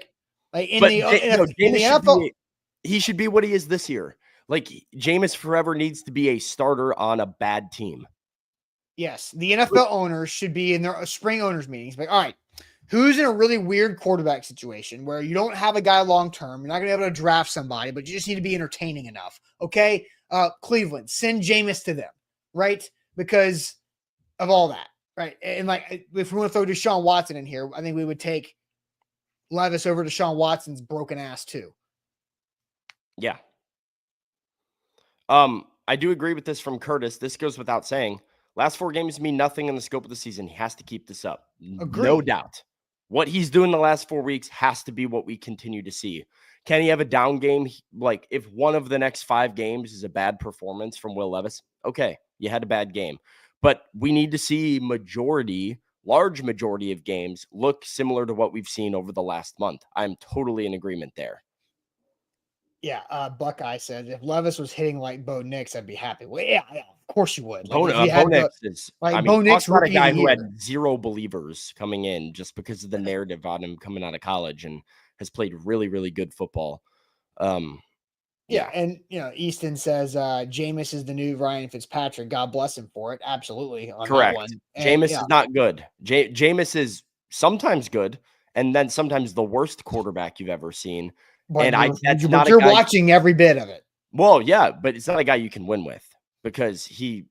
the NFL. He should be what he is this year. Like Jameis forever needs to be a starter on a bad team. Yes, the NFL owners should be in their spring owners meetings. Like, all right, who's in a really weird quarterback situation where you don't have a guy long term? You're not going to be able to draft somebody, but you just need to be entertaining enough. Okay, Cleveland, send Jameis to them, right? Because of all that, right? And like, if we want to throw Deshaun Watson in here, I think we would take Levis over Deshaun Watson's broken ass too. Yeah. I do agree with this from Curtis. This goes without saying. Last 4 games mean nothing in the scope of the season. He has to keep this up. Agreed. No doubt. What he's doing the last 4 weeks has to be what we continue to see. Can he have a down game? Like, if one of the next 5 games is a bad performance from Will Levis, okay, you had a bad game. But we need to see large majority of games look similar to what we've seen over the last month. I'm totally in agreement there. Yeah, Buckeye said if Levis was hitting like Bo Nix, I'd be happy. Well, yeah, of course you would. Like, Bo Nix is, Bo Nix, talk about a guy who had 0 believers coming in just because of the narrative on him coming out of college, and has played really, really good football. Yeah, and Easton says Jameis is the new Ryan Fitzpatrick. God bless him for it. Absolutely, on correct. That one. Jameis is not good. Jameis is sometimes good, and then sometimes the worst quarterback you've ever seen. But you're watching every bit of it. Well, yeah, but it's not a guy you can win with because he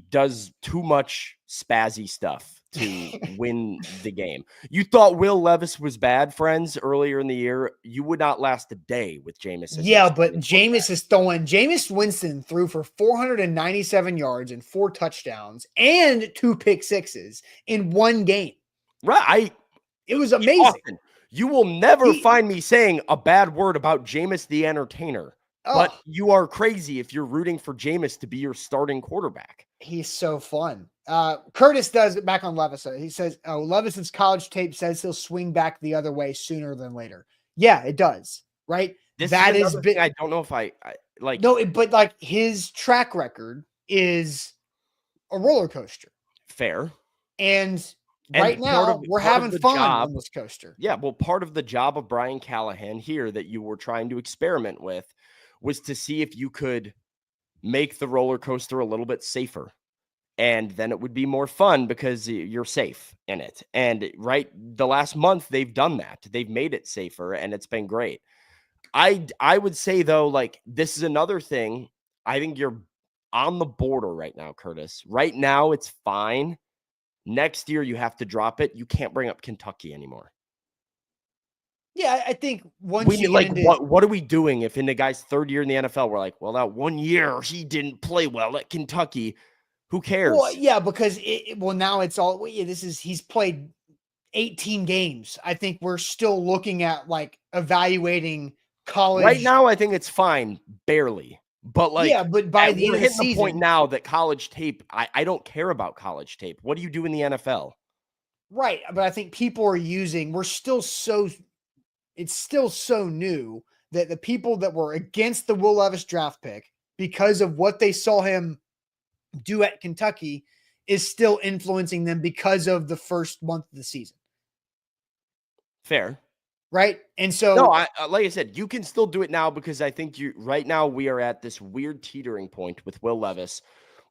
does too much spazzy stuff to win the game. You thought Will Levis was bad, friends, earlier in the year. You would not last a day with Jameis. Yeah, but Jameis Winston threw for 497 yards and 4 touchdowns and 2 pick sixes in one game. Right. It was amazing. Austin, you will never find me saying a bad word about Jameis the entertainer. But you are crazy if you're rooting for Jameis to be your starting quarterback. He's so fun. Curtis does it back on Levis. He says, Levis's college tape says he'll swing back the other way sooner than later. Yeah, it does. Right. That is big. I don't know if I like. No, but like his track record is a roller coaster. Fair. And right now we're having fun on this coaster. Yeah. Well, part of the job of Brian Callahan here that you were trying to experiment with was to see if you could make the roller coaster a little bit safer. And then it would be more fun because you're safe in it. And the last month they've done that. They've made it safer and it's been great. I would say though, like, this is another thing. I think you're on the border right now, Curtis. Right now it's fine. Next year you have to drop it. You can't bring up Kentucky anymore. Yeah, I think once what are we doing if in the guy's 3rd year in the NFL, we're like, well, that 1 year he didn't play well at Kentucky. Who cares? Well, yeah, because now it's all he's played 18 games. I think we're still looking at like evaluating college. Right now, I think it's fine, barely. But but by the end of the season, the point now that college tape, I don't care about college tape. What do you do in the NFL? Right, but I think people are it's still so new that the people that were against the Will Levis draft pick because of what they saw him do at Kentucky is still influencing them because of the first month of the season. Fair. Right. And so, no, like I said, you can still do it now because I think right now we are at this weird teetering point with Will Levis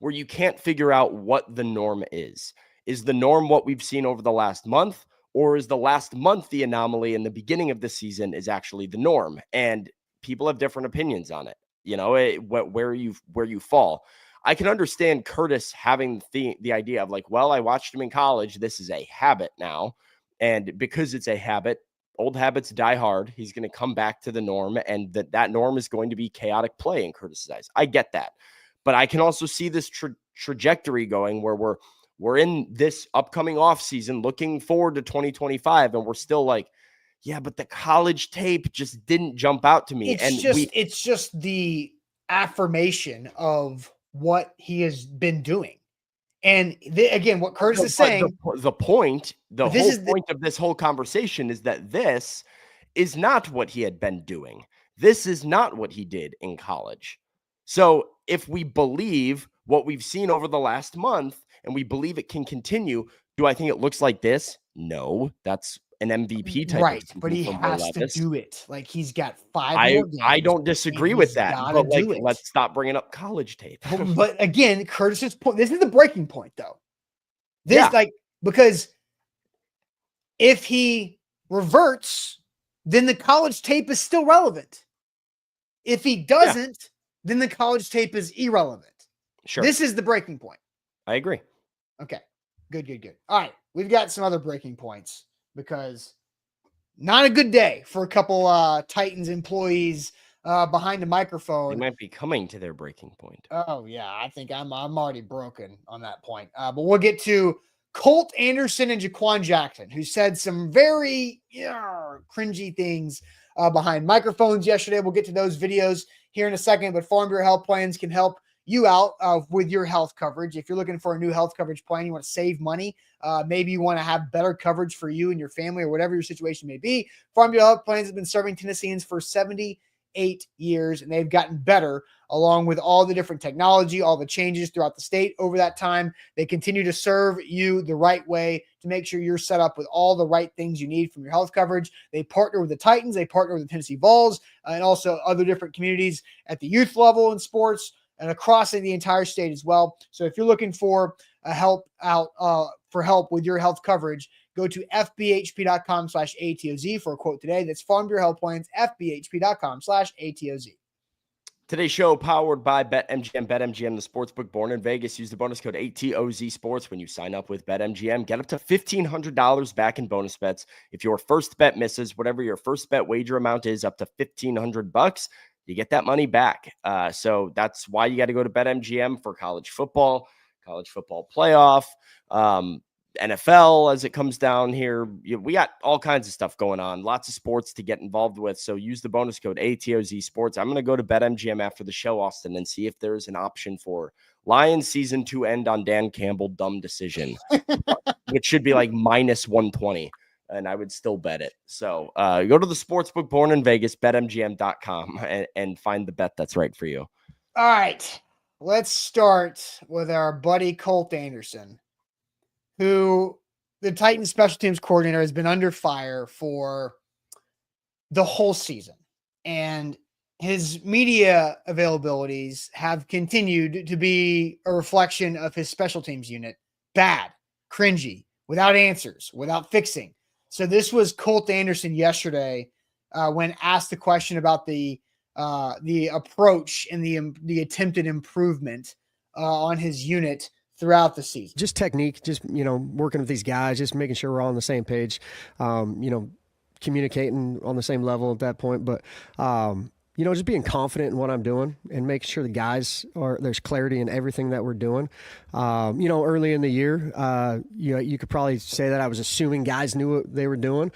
where you can't figure out what the norm is. Is the norm what we've seen over the last month? Or is the last month the anomaly and the beginning of the season is actually the norm? And people have different opinions on it, where you fall. I can understand Curtis having the idea of like, well, I watched him in college. This is a habit now. And because it's a habit, old habits die hard. He's going to come back to the norm, and that norm is going to be chaotic play in Curtis's eyes. I get that. But I can also see this trajectory going where we're in this upcoming off season looking forward to 2025. And we're still like, yeah, but the college tape just didn't jump out to me. It's just the affirmation of what he has been doing. And again, what Curtis is saying, the whole point of this whole conversation is that this is not what he had been doing. This is not what he did in college. So if we believe what we've seen over the last month and we believe it can continue, do I think it looks like this? No, that's an MVP type, right? But he has to do it. Like he's got 5 more games. I don't disagree with that. But like, let's stop bringing up college tape. But again, Curtis's point. This is the breaking point, though. Because if he reverts, then the college tape is still relevant. If he doesn't, then the college tape is irrelevant. Sure. This is the breaking point. I agree. Okay. Good. All right. We've got some other breaking points because not a good day for a couple Titans employees behind a microphone. They might be coming to their breaking point. Oh, yeah. I think I'm already broken on that point. But we'll get to Colt Anderson and Jaquan Jackson, who said some very cringy things behind microphones yesterday. We'll get to those videos here in a second, but Farm Bureau Health Plans can help you out with your health coverage. If you're looking for a new health coverage plan, you want to save money, maybe you want to have better coverage for you and your family or whatever your situation may be. Farm Bureau Health Plans has been serving Tennesseans for 78 years, and they've gotten better along with all the different technology, all the changes throughout the state over that time. They continue to serve you the right way to make sure you're set up with all the right things you need from your health coverage. They partner with the Titans, they partner with the Tennessee Vols, and also other different communities at the youth level in sports and across the entire state as well. So if you're looking for help with your health coverage, go to fbhp.com/ATOZ for a quote today. That's Farm Bureau Health Plans, fbhp.com/ATOZ. Today's show powered by BetMGM. BetMGM, the sportsbook born in Vegas. Use the bonus code ATOZ Sports when you sign up with BetMGM. Get up to $1,500 back in bonus bets. If your first bet misses, whatever your first bet wager amount is, up to $1,500, you get that money back. So that's why you got to go to BetMGM for college football playoff, NFL as it comes down here. We got all kinds of stuff going on, lots of sports to get involved with. So use the bonus code ATOZ Sports. I'm going to go to BetMGM after the show, Austin, and see if there's an option for Lions season to end on Dan Campbell, dumb decision, which should be like minus 120. And I would still bet it. So go to the sportsbook born in Vegas, betmgm.com, and find the bet that's right for you. All right. Let's start with our buddy Colt Anderson, who the Titans special teams coordinator has been under fire for the whole season. And his media availabilities have continued to be a reflection of his special teams unit. Bad, cringy, without answers, without fixing. So this was Colt Anderson yesterday when asked the question about the approach and the attempted improvement on his unit throughout the season. Just technique, just, working with these guys, just making sure we're all on the same page, communicating on the same level at that point. But, just being confident in what I'm doing and making sure the guys there's clarity in everything that we're doing. Early in the year, you could probably say that I was assuming guys knew what they were doing.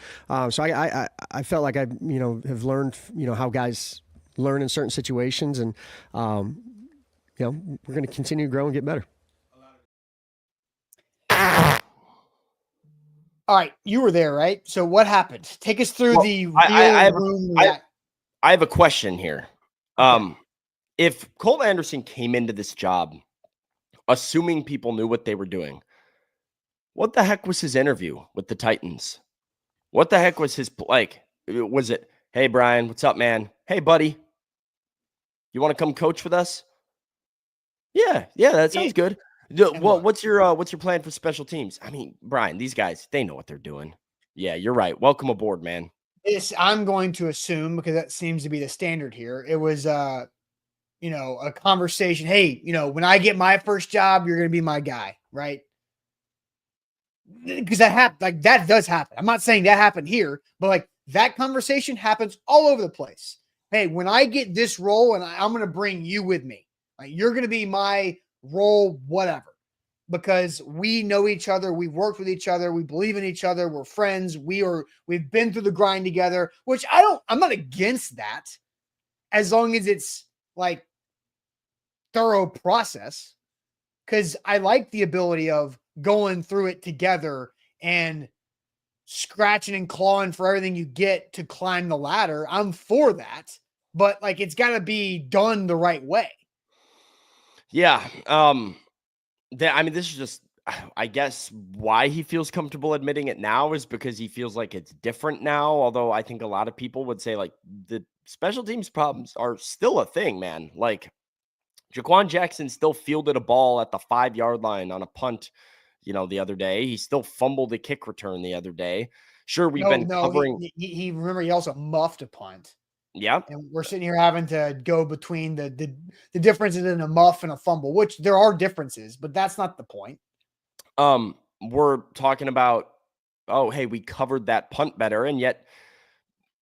So I felt like I, have learned, how guys learn in certain situations, and, we're going to continue to grow and get better. All right, you were there, right? So what happened? Take us through the real room. I have a question here. Okay. If Colt Anderson came into this job assuming people knew what they were doing, what the heck was his interview with the Titans? What the heck was his, was it, hey, Brian, what's up, man? Hey, buddy, you want to come coach with us? Yeah, that sounds good. Well, what's your plan for special teams? I mean, Brian, these guys, they know what they're doing. Yeah, you're right. Welcome aboard, man. I'm going to assume, because that seems to be the standard here, it was a conversation. Hey, when I get my first job, you're going to be my guy, right? Because that happened, that does happen. I'm not saying that happened here, but that conversation happens all over the place. Hey, when I get this role, and I'm going to bring you with me, you're going to be my role, whatever. Because we know each other, we've worked with each other, we believe in each other, we're friends, we've been through the grind together, which I'm not against that, as long as it's thorough process. Because I like the ability of going through it together and scratching and clawing for everything you get to climb the ladder. I'm for that, but it's got to be done the right way. Yeah. This is just, I guess, why he feels comfortable admitting it now is because he feels like it's different now. Although I think a lot of people would say the special teams problems are still a thing, man. Jaquan Jackson still fielded a ball at the 5-yard line on a punt, the other day. He still fumbled a kick return the other day. Sure, we've been covering. He remember he also muffed a punt. Yeah. And we're sitting here having to go between the differences in a muff and a fumble, which there are differences, but that's not the point. We're talking about, oh, hey, we covered that punt better. And yet,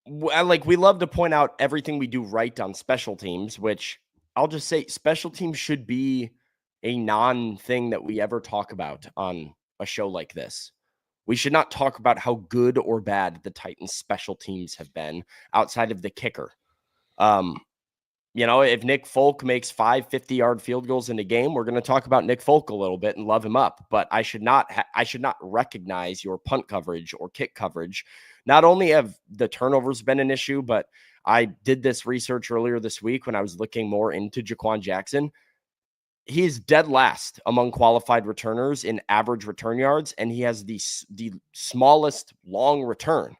we love to point out everything we do right on special teams, which I'll just say special teams should be a non-thing that we ever talk about on a show like this. We should not talk about how good or bad the Titans special teams have been outside of the kicker. If Nick Folk makes 5 50-yard field goals in a game, we're going to talk about Nick Folk a little bit and love him up. But I should not recognize your punt coverage or kick coverage. Not only have the turnovers been an issue, but I did this research earlier this week when I was looking more into Jaquan Jackson. He is dead last among qualified returners in average return yards, and he has the smallest long return.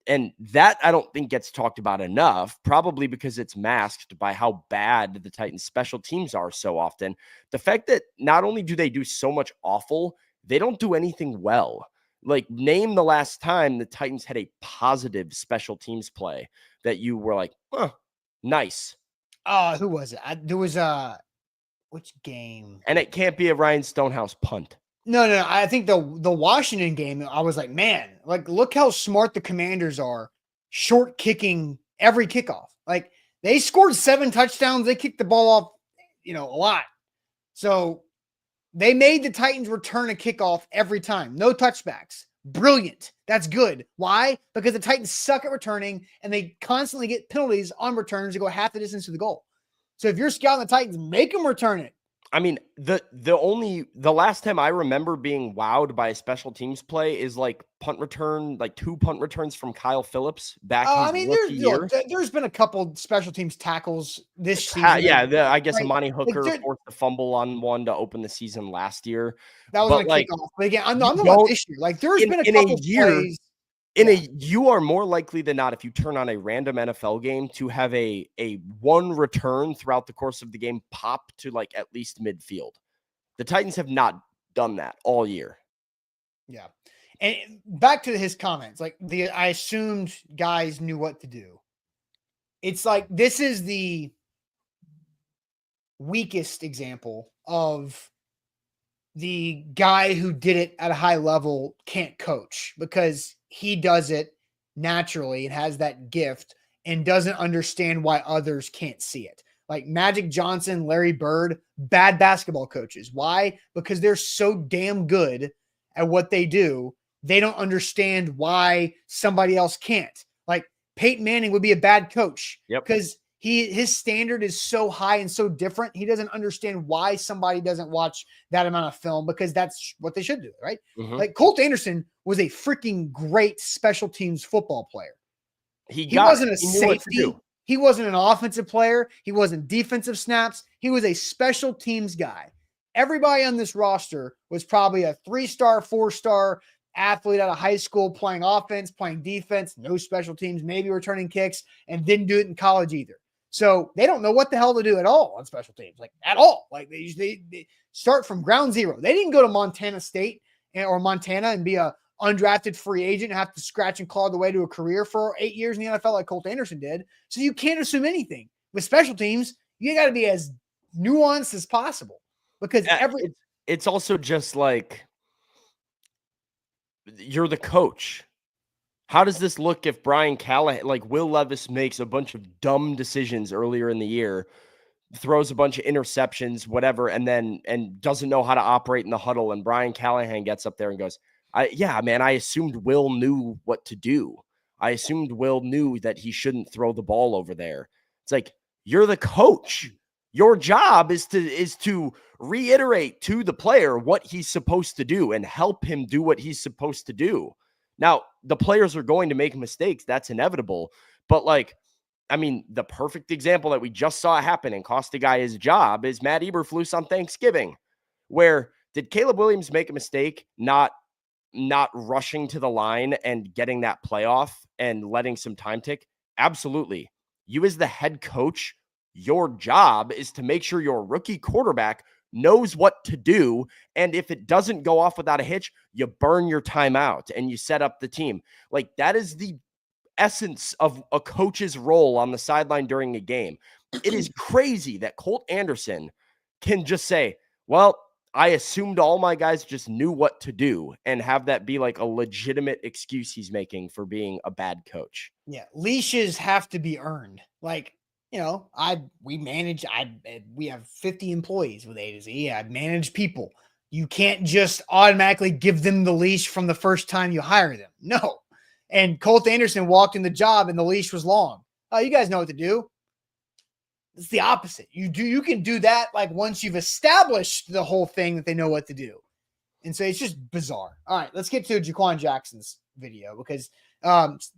And that I don't think gets talked about enough, probably because it's masked by how bad the Titans special teams are so often. The fact that not only do they do so much awful, they don't do anything well. Like, name the last time the Titans had a positive special teams play that you were like, nice. Who was it? There was which game? And it can't be a Ryan Stonehouse punt. No. I think the Washington game, I was like, man, like, look how smart the Commanders are, short kicking every kickoff. Like, they scored 7 touchdowns. They kicked the ball off, a lot. So they made the Titans return a kickoff every time. No touchbacks. Brilliant. That's good. Why? Because the Titans suck at returning, and they constantly get penalties on returns to go half the distance to the goal. So if you're scouting the Titans, make them return it. I mean, the last time I remember being wowed by a special teams play is like 2 punt returns from Kyle Phillips back. There's been a couple special teams tackles this season. I guess Amani Hooker forced a fumble on one to open the season last year. That was kickoff. But again, I'm not about this year. Like, there's been a couple plays. You are more likely than not, if you turn on a random NFL game, to have a one return throughout the course of the game pop to like at least midfield. The Titans have not done that all year. Yeah. And back to his comments, I assumed guys knew what to do. It's like, this is the weakest example of the guy who did it at a high level can't coach, because he does it naturally and has that gift and doesn't understand why others can't see it. Like Magic Johnson, Larry Bird, bad basketball coaches. Why? Because they're so damn good at what they do. They don't understand why somebody else can't. Like Peyton Manning would be a bad coach because his standard is so high and so different. He doesn't understand why somebody doesn't watch that amount of film, because that's what they should do, right? Mm-hmm. Like Colt Anderson was a freaking great special teams football player. He wasn't a safety. He wasn't an offensive player. He wasn't defensive snaps. He was a special teams guy. Everybody on this roster was probably a 3-star, 4-star athlete out of high school, playing offense, playing defense, no special teams, maybe returning kicks, and didn't do it in college either. So they don't know what the hell to do at all on special teams, like at all. Like they start from ground zero. They didn't go to Montana State or Montana and be a undrafted free agent and have to scratch and claw the way to a career for 8 years in the NFL like Colt Anderson did. So you can't assume anything. With special teams, you got to be as nuanced as possible, because it's also just like, you're the coach. How does this look if Brian Callahan, like Will Levis, makes a bunch of dumb decisions earlier in the year, throws a bunch of interceptions, whatever, and doesn't know how to operate in the huddle, and Brian Callahan gets up there and goes, I assumed Will knew what to do. I assumed Will knew that he shouldn't throw the ball over there. It's like, you're the coach. Your job is to reiterate to the player what he's supposed to do and help him do what he's supposed to do. Now, the players are going to make mistakes. That's inevitable. But the perfect example that we just saw happen and cost a guy his job is Matt Eberflus on Thanksgiving, where did Caleb Williams make a mistake not rushing to the line and getting that playoff and letting some time tick? Absolutely. You as the head coach, your job is to make sure your rookie quarterback knows what to do. And if it doesn't go off without a hitch, you burn your timeout and you set up the team. Like, that is the essence of a coach's role on the sideline during a game. It is crazy that Colt Anderson can just say, well, I assumed all my guys just knew what to do, and have that be like a legitimate excuse he's making for being a bad coach. Yeah. Leashes have to be earned. Like, we have 50 employees with A to Z. I manage people. You can't just automatically give them the leash from the first time you hire them. No. And Colt Anderson walked in the job and the leash was long. Oh, you guys know what to do. It's the opposite. You can do that like once you've established the whole thing that they know what to do. And so it's just bizarre. All right, let's get to Jaquan Jackson's video, because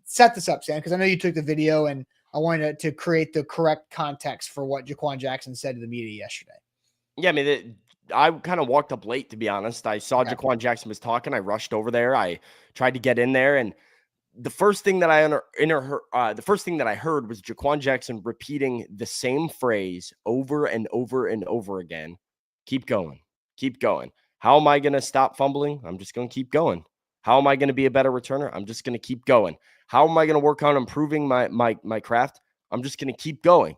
set this up, Sam, because I know you took the video and I wanted to create the correct context for what Jaquan Jackson said to the media yesterday. Yeah, I mean, I kind of walked up late, to be honest. I saw Jaquan Jackson was talking. I rushed over there. I tried to get in there, and the first thing that I heard was Jaquan Jackson repeating the same phrase over and over and over again. Keep going. Keep going. How am I going to stop fumbling? I'm just going to keep going. How am I going to be a better returner? I'm just going to keep going. How am I going to work on improving my craft? I'm just going to keep going.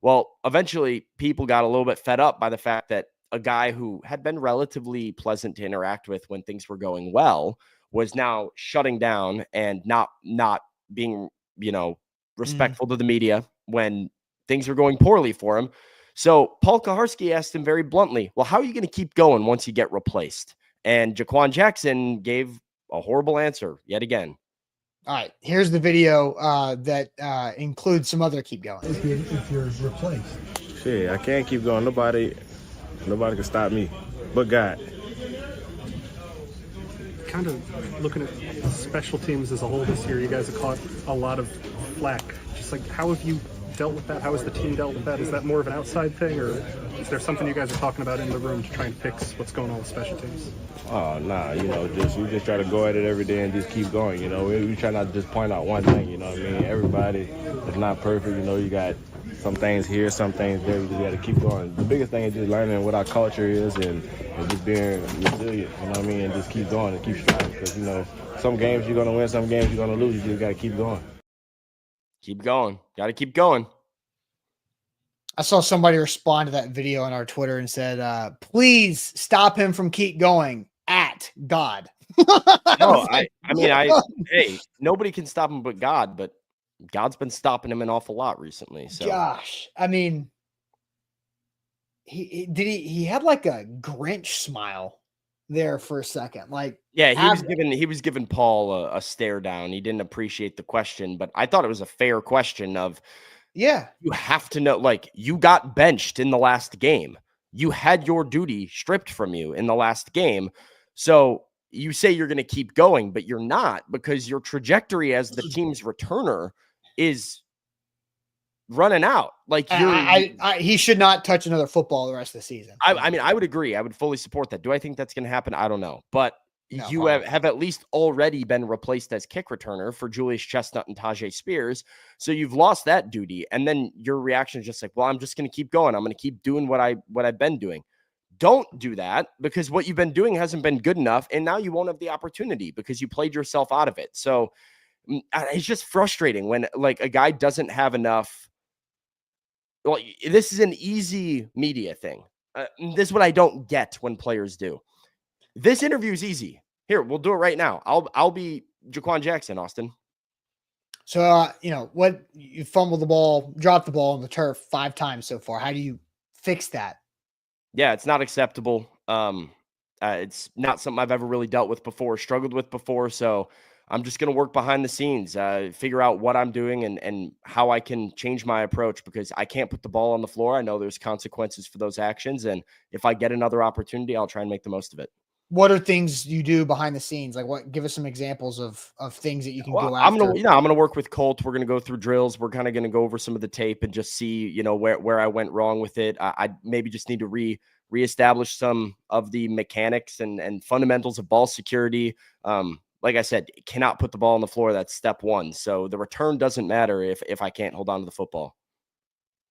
Well, eventually people got a little bit fed up by the fact that a guy who had been relatively pleasant to interact with when things were going well was now shutting down and not being, respectful to the media when things were going poorly for him. So Paul Kaharski asked him very bluntly, well, how are you going to keep going once you get replaced? And Jaquan Jackson gave a horrible answer yet again. All right, here's the video that includes some other keep going. If you're replaced. Shit, I can't keep going. Nobody can stop me but God. Kind of looking at special teams as a whole this year, you guys have caught a lot of flack. Just like, how have you dealt with that? How has the team dealt with that? Is that more of an outside thing, or is there something you guys are talking about in the room to try and fix what's going on with special teams? Oh, nah, we just try to go at it every day and just keep going, We try not to just point out one thing, Everybody is not perfect, You got some things here, some things there. We just got to keep going. The biggest thing is just learning what our culture is and just being resilient, and just keep going and keep striving. Because, some games you're going to win, some games you're going to lose. You just got to keep going. Keep going. Got to keep going. I saw somebody respond to that video on our Twitter and said, please stop him from keep going at God. No, hey, nobody can stop him but God, but God's been stopping him an awful lot recently. So gosh, I mean, he had like a Grinch smile there for a second. Like, yeah, he was giving Paul a stare down. He didn't appreciate the question, but I thought it was a fair question of, you have to know, like, you got benched in the last game. You had your duty stripped from you in the last game. So you say you're going to keep going, but you're not, because your trajectory as the team's returner is running out. Like, he should not touch another football the rest of the season. I mean, I would agree. I would fully support that. Do I think that's going to happen? I don't know. But you have at least already been replaced as kick returner for Julius Chestnut and Tajay Spears. So you've lost that duty. And then your reaction is just like, well, I'm just going to keep going. I'm going to keep doing what I've been doing. Don't do that, because what you've been doing hasn't been good enough. And now you won't have the opportunity because you played yourself out of it. So it's just frustrating when, like, a guy doesn't have enough. Well, this is an easy media thing. This is what I don't get when players do. This interview is easy. Here, we'll do it right now. I'll be Jaquan Jackson, Austin. So, what, you fumbled the ball, dropped the ball on the turf 5 times so far. How do you fix that? Yeah, it's not acceptable. It's not something I've ever really dealt with before, struggled with before. So I'm just going to work behind the scenes, figure out what I'm doing and how I can change my approach, because I can't put the ball on the floor. I know there's consequences for those actions. And if I get another opportunity, I'll try and make the most of it. What are things you do behind the scenes? Like, what? Give us some exables of things that you can go after. I'm gonna work with Colt. We're gonna go through drills. We're kind of gonna go over some of the tape and just see, where I went wrong with it. I maybe just need to reestablish some of the mechanics and fundamentals of ball security. Like I said, cannot put the ball on the floor. That's step one. So the return doesn't matter if I can't hold on to the football.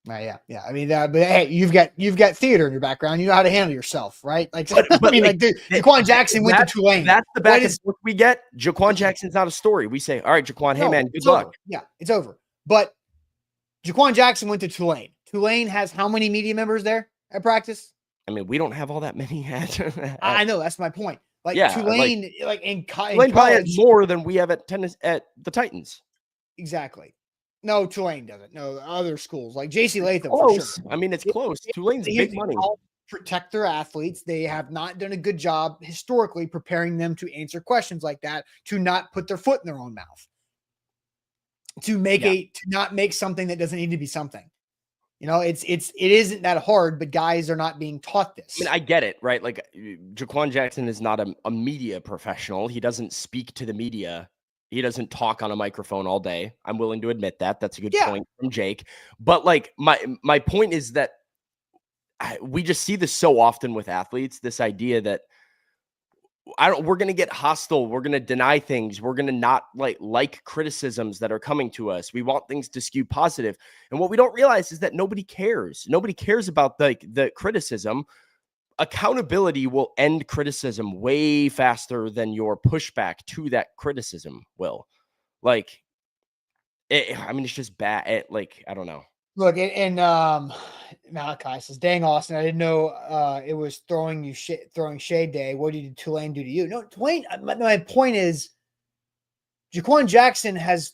Yeah. I mean, but hey, you've got theater in your background. You know how to handle yourself, right? Like, but I mean, like Jaquan Jackson went to Tulane. That's the back and forth we get. Jaquan Jackson's not a story. We say, all right, Jaquan, hey man, good luck. Over. Yeah, it's over. But Jaquan Jackson went to Tulane. Tulane has how many media members there at practice? I mean, we don't have all that many. I know, that's my point. Like, yeah, Tulane, Tulane probably has more than we have at the Titans. Exactly. No, Tulane doesn't. No, other schools like JC Latham. Close. For sure. I mean, it's close. Tulane's big money. Protect their athletes. They have not done a good job historically preparing them to answer questions like that, to not put their foot in their own mouth, to not make something that doesn't need to be something. You know, it isn't that hard, but guys are not being taught this. I mean, I get it, right? Like, Jaquan Jackson is not a media professional. He doesn't speak to the media. He doesn't talk on a microphone all day. I'm willing to admit that. That's a good point from Jake. But like, my point is that we just see this so often with athletes, this idea that we're going to get hostile. We're going to deny things. We're going to not like criticisms that are coming to us. We want things to skew positive. And what we don't realize is that nobody cares. Nobody cares about the criticism. Accountability will end criticism way faster than your pushback to that criticism will. Like, I mean, it's just bad. I don't know. Look, and Malachi says, "Dang, Austin, I didn't know it was throwing shade day. What did Tulane do to you?" No, Tulane. My point is, Jaquan Jackson has.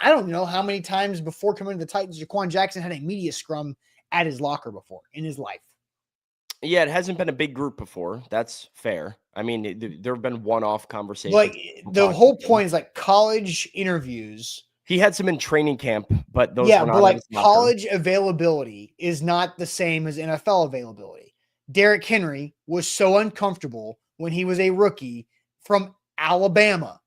I don't know how many times before coming to the Titans, Jaquan Jackson had a media scrum at his locker before in his life. Yeah, it hasn't been a big group before. That's fair. I mean, there have been one-off conversations. Like, the whole point is like college interviews. He had some in training camp, but those were not but like college availability is not the same as NFL availability. Derrick Henry was so uncomfortable when he was a rookie from Alabama,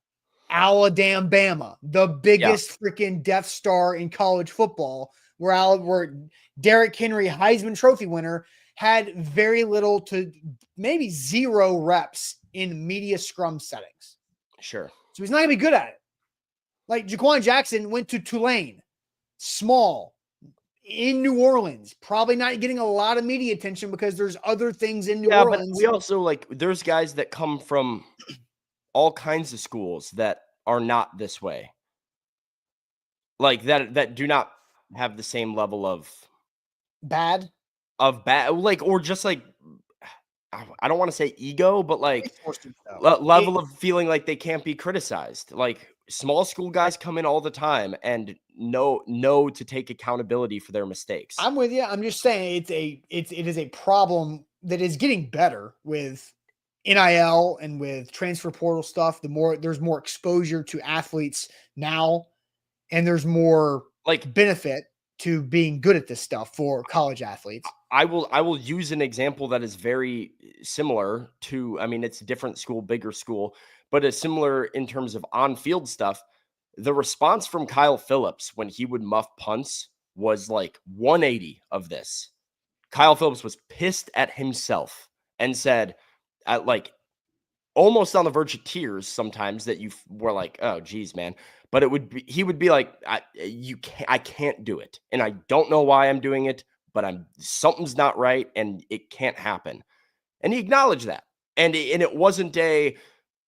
the biggest freaking Death Star in college football, where Derrick Henry, Heisman Trophy winner, had very little to maybe zero reps in media scrum settings. Sure. So he's not going to be good at it. Like, Jaquan Jackson went to Tulane, small, in New Orleans, probably not getting a lot of media attention because there's other things in New Orleans. But we also, there's guys that come from all kinds of schools that are not this way. Like, that do not have the same level of bad, or just I don't want to say ego, but level of feeling like they can't be criticized. Like, small school guys come in all the time and know to take accountability for their mistakes. I'm with you. I'm just saying it is a problem that is getting better with NIL and with transfer portal stuff. There's more exposure to athletes now, and there's more benefit to being good at this stuff for college athletes. I will use an example that is very similar to, I mean, it's a different school, bigger school, but it's similar in terms of on-field stuff. The response from Kyle Phillips when he would muff punts was 180 of this. Kyle Phillips was pissed at himself and said, almost on the verge of tears sometimes, that you were like, oh, geez, man. But he would be like, I can't do it. And I don't know why I'm doing it, but something's not right and it can't happen. And he acknowledged that. And it wasn't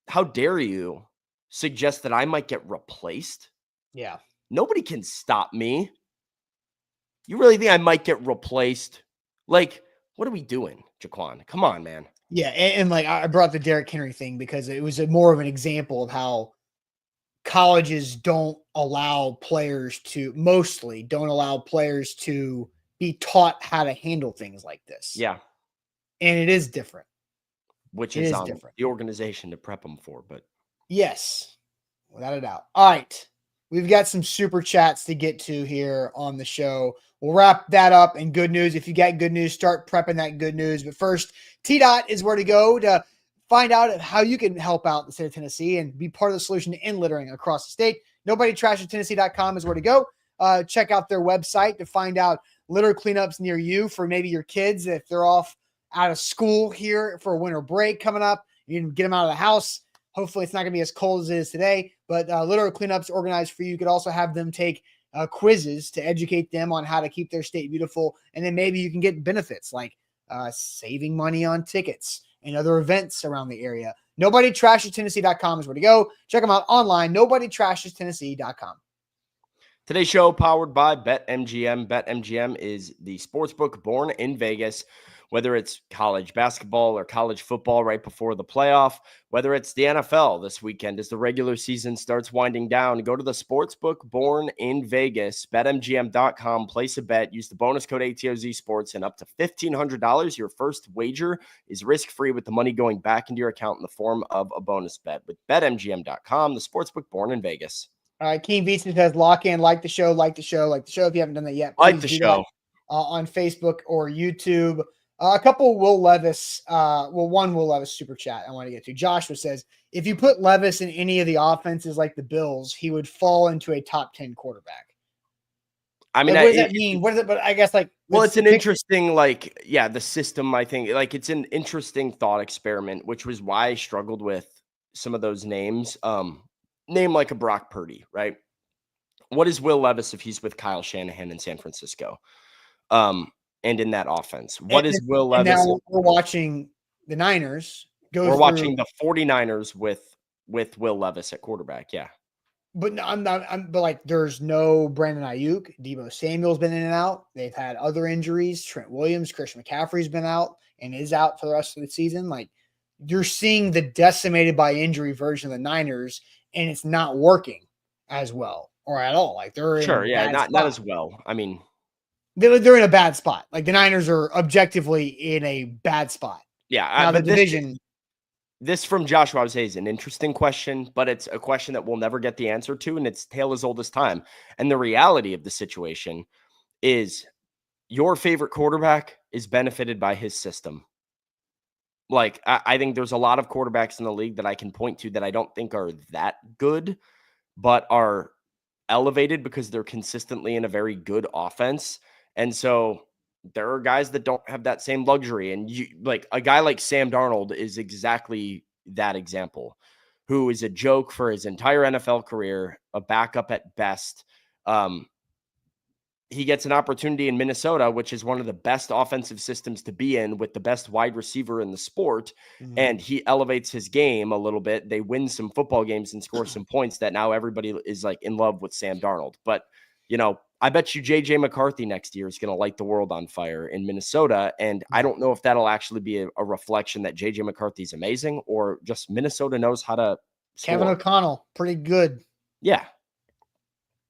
how dare you suggest that I might get replaced? Yeah. Nobody can stop me. You really think I might get replaced? What are we doing, Jaquan? Come on, man. Yeah. And I brought the Derrick Henry thing because it was more of an example of how colleges mostly don't allow players to be taught how to handle things like this. Yeah. And it is different. Which is on the organization to prep them for, but yes, without a doubt. All right. We've got some super chats to get to here on the show. We'll wrap that up in good news. If you got good news, start prepping that good news. But first, TDOT is where to go to find out how you can help out the state of Tennessee and be part of the solution to end littering across the state. NobodyTrashedTennessee.com is where to go. Check out their website to find out litter cleanups near you for maybe your kids if they're off out of school here for a winter break coming up. You can get them out of the house. Hopefully it's not going to be as cold as it is today, but litter cleanups organized for you. You could also have them take quizzes to educate them on how to keep their state beautiful. And then maybe you can get benefits like saving money on tickets and other events around the area. NobodyTrashesTennessee.com is where to go. Check them out online, NobodyTrashesTennessee.com. Today's show powered by BetMGM. BetMGM is the sportsbook born in Vegas. Whether it's college basketball or college football right before the playoff, whether it's the NFL this weekend as the regular season starts winding down, go to the sportsbook born in Vegas, betmgm.com, place a bet, use the bonus code ATOZ Sports, and up to $1,500. Your first wager is risk-free with the money going back into your account in the form of a bonus bet with betmgm.com, the sportsbook born in Vegas. All right, Keen Beatson says, lock in, like the show. If you haven't done that yet, like the show on Facebook or YouTube. A couple Will Levis, one Will Levis super chat I want to get to. Joshua says, if you put Levis in any of the offenses like the Bills, he would fall into a top 10 quarterback. I mean, what does that mean? What is it? But I guess it's an interesting, the system, I think, it's an interesting thought experiment, which was why I struggled with some of those names. Name like a Brock Purdy, right? What is Will Levis if he's with Kyle Shanahan in San Francisco? And in that offense, what is Will Levis? Now we're watching the Niners go. We're watching the 49ers with Will Levis at quarterback. Yeah. But but there's no Brandon Ayuk. Deebo Samuel's been in and out. They've had other injuries. Trent Williams, Christian McCaffrey's been out and is out for the rest of the season. You're seeing the decimated by injury version of the Niners, and it's not working as well or at all. They're not as well. I mean, they're in a bad spot. The Niners are objectively in a bad spot. Yeah. Now the division. This from Joshua, I would say, is an interesting question, but it's a question that we'll never get the answer to, and it's tale as old as time. And the reality of the situation is your favorite quarterback is benefited by his system. I think there's a lot of quarterbacks in the league that I can point to that I don't think are that good, but are elevated because they're consistently in a very good offense. And so there are guys that don't have that same luxury. And a guy like Sam Darnold is exactly that example, who is a joke for his entire NFL career, a backup at best. He gets an opportunity in Minnesota, which is one of the best offensive systems to be in with the best wide receiver in the sport. Mm-hmm. And he elevates his game a little bit. They win some football games and score some points that now everybody is in love with Sam Darnold. But, I bet you JJ McCarthy next year is going to light the world on fire in Minnesota. And I don't know if that'll actually be a reflection that JJ McCarthy's amazing or just Minnesota knows how to score. Kevin O'Connell, pretty good. Yeah.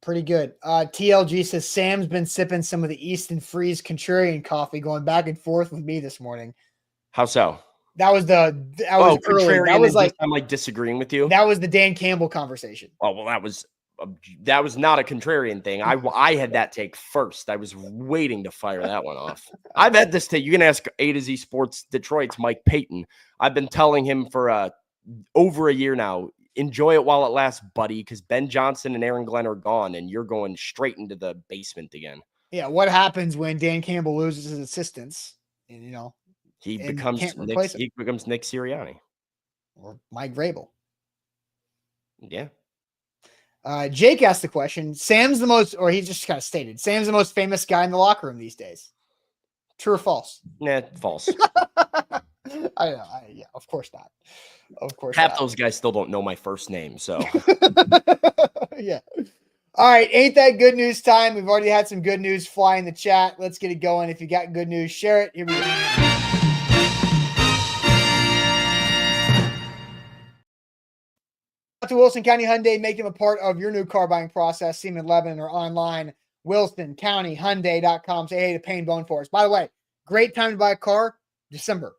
Pretty good. TLG says Sam's been sipping some of the Easton Freeze contrarian coffee, going back and forth with me this morning. How so? That was early. That was I'm disagreeing with you. That was the Dan Campbell conversation. Oh, well, that was not a contrarian thing. I had that take first. I was waiting to fire that one off. I've had this take. You can ask A to Z Sports Detroit's Mike Payton. I've been telling him for over a year now, enjoy it while it lasts, buddy, because Ben Johnson and Aaron Glenn are gone, and you're going straight into the basement again. Yeah, what happens when Dan Campbell loses his assistants? And, he becomes Nick Sirianni. Or Mike Vrabel. Yeah. Jake asked the question, Sam's the most famous guy in the locker room these days. True or false? Nah, false. I know. Yeah, of course not. Of course Half not. those guys still don't know my first name, so. Yeah. All right, ain't that good news time? We've already had some good news fly in the chat. Let's get it going. If you got good news, share it. Here we go. To Wilson County Hyundai, make them a part of your new car buying process. See them in Lebanon or online, WilsonCountyHyundai.com. Say hey to Payne Bone Forest. By the way, great time to buy a car, December.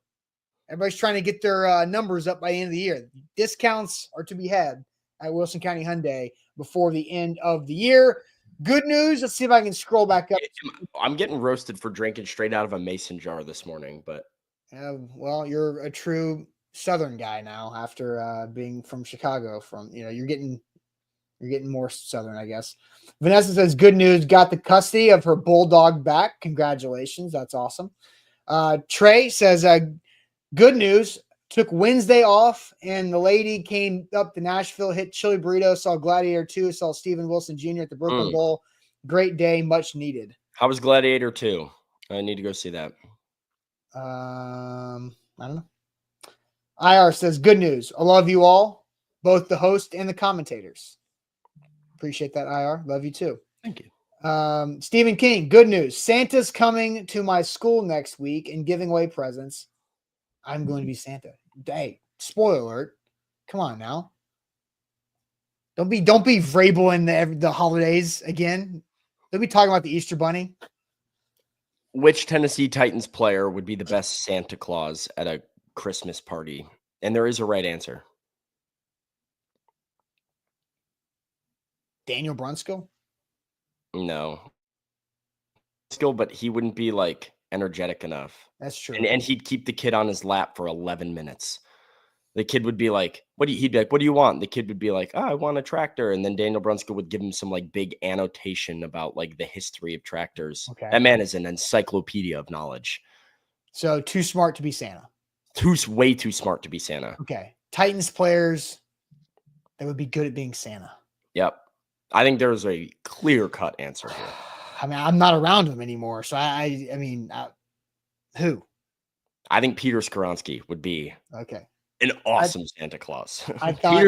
Everybody's trying to get their numbers up by the end of the year. Discounts are to be had at Wilson County Hyundai before the end of the year. Good news. Let's see if I can scroll back up. I'm getting roasted for drinking straight out of a mason jar this morning, but. Well, you're a true Southern guy now after being from Chicago. You're getting more Southern, I guess. Vanessa says, good news, got the custody of her bulldog back. Congratulations. That's awesome. Trey says, good news, took Wednesday off and the lady came up to Nashville, hit Chili Burrito, saw Gladiator 2, saw Steven Wilson Jr. at the Brooklyn Bowl. Great day, much needed. How was Gladiator 2? I need to go see that. I don't know. IR says, good news. I love you all, both the host and the commentators. Appreciate that, IR. Love you too. Thank you. Stephen King, good news. Santa's coming to my school next week and giving away presents. I'm going to be Santa. Hey, spoiler alert. Come on now. Don't be Vrabel in the holidays again. Don't be talking about the Easter Bunny. Which Tennessee Titans player would be the best Santa Claus at a Christmas party? And there is a right answer. Daniel Brunskill? No. But he wouldn't be like energetic enough. That's true. And he'd keep the kid on his lap for 11 minutes. The kid would be like, he'd be like, what do you want? The kid would be like, oh, I want a tractor. And then Daniel Brunskill would give him some like big annotation about like the history of tractors. Okay. That man is an encyclopedia of knowledge. So too smart to be Santa. Way too smart to be Santa. Okay. Titans players that would be good at being Santa. Yep. I think there's a clear-cut answer here. I mean, I'm not around him anymore. So I mean, who? I think Peter Skoronski would be okay. An awesome Santa Claus. I thought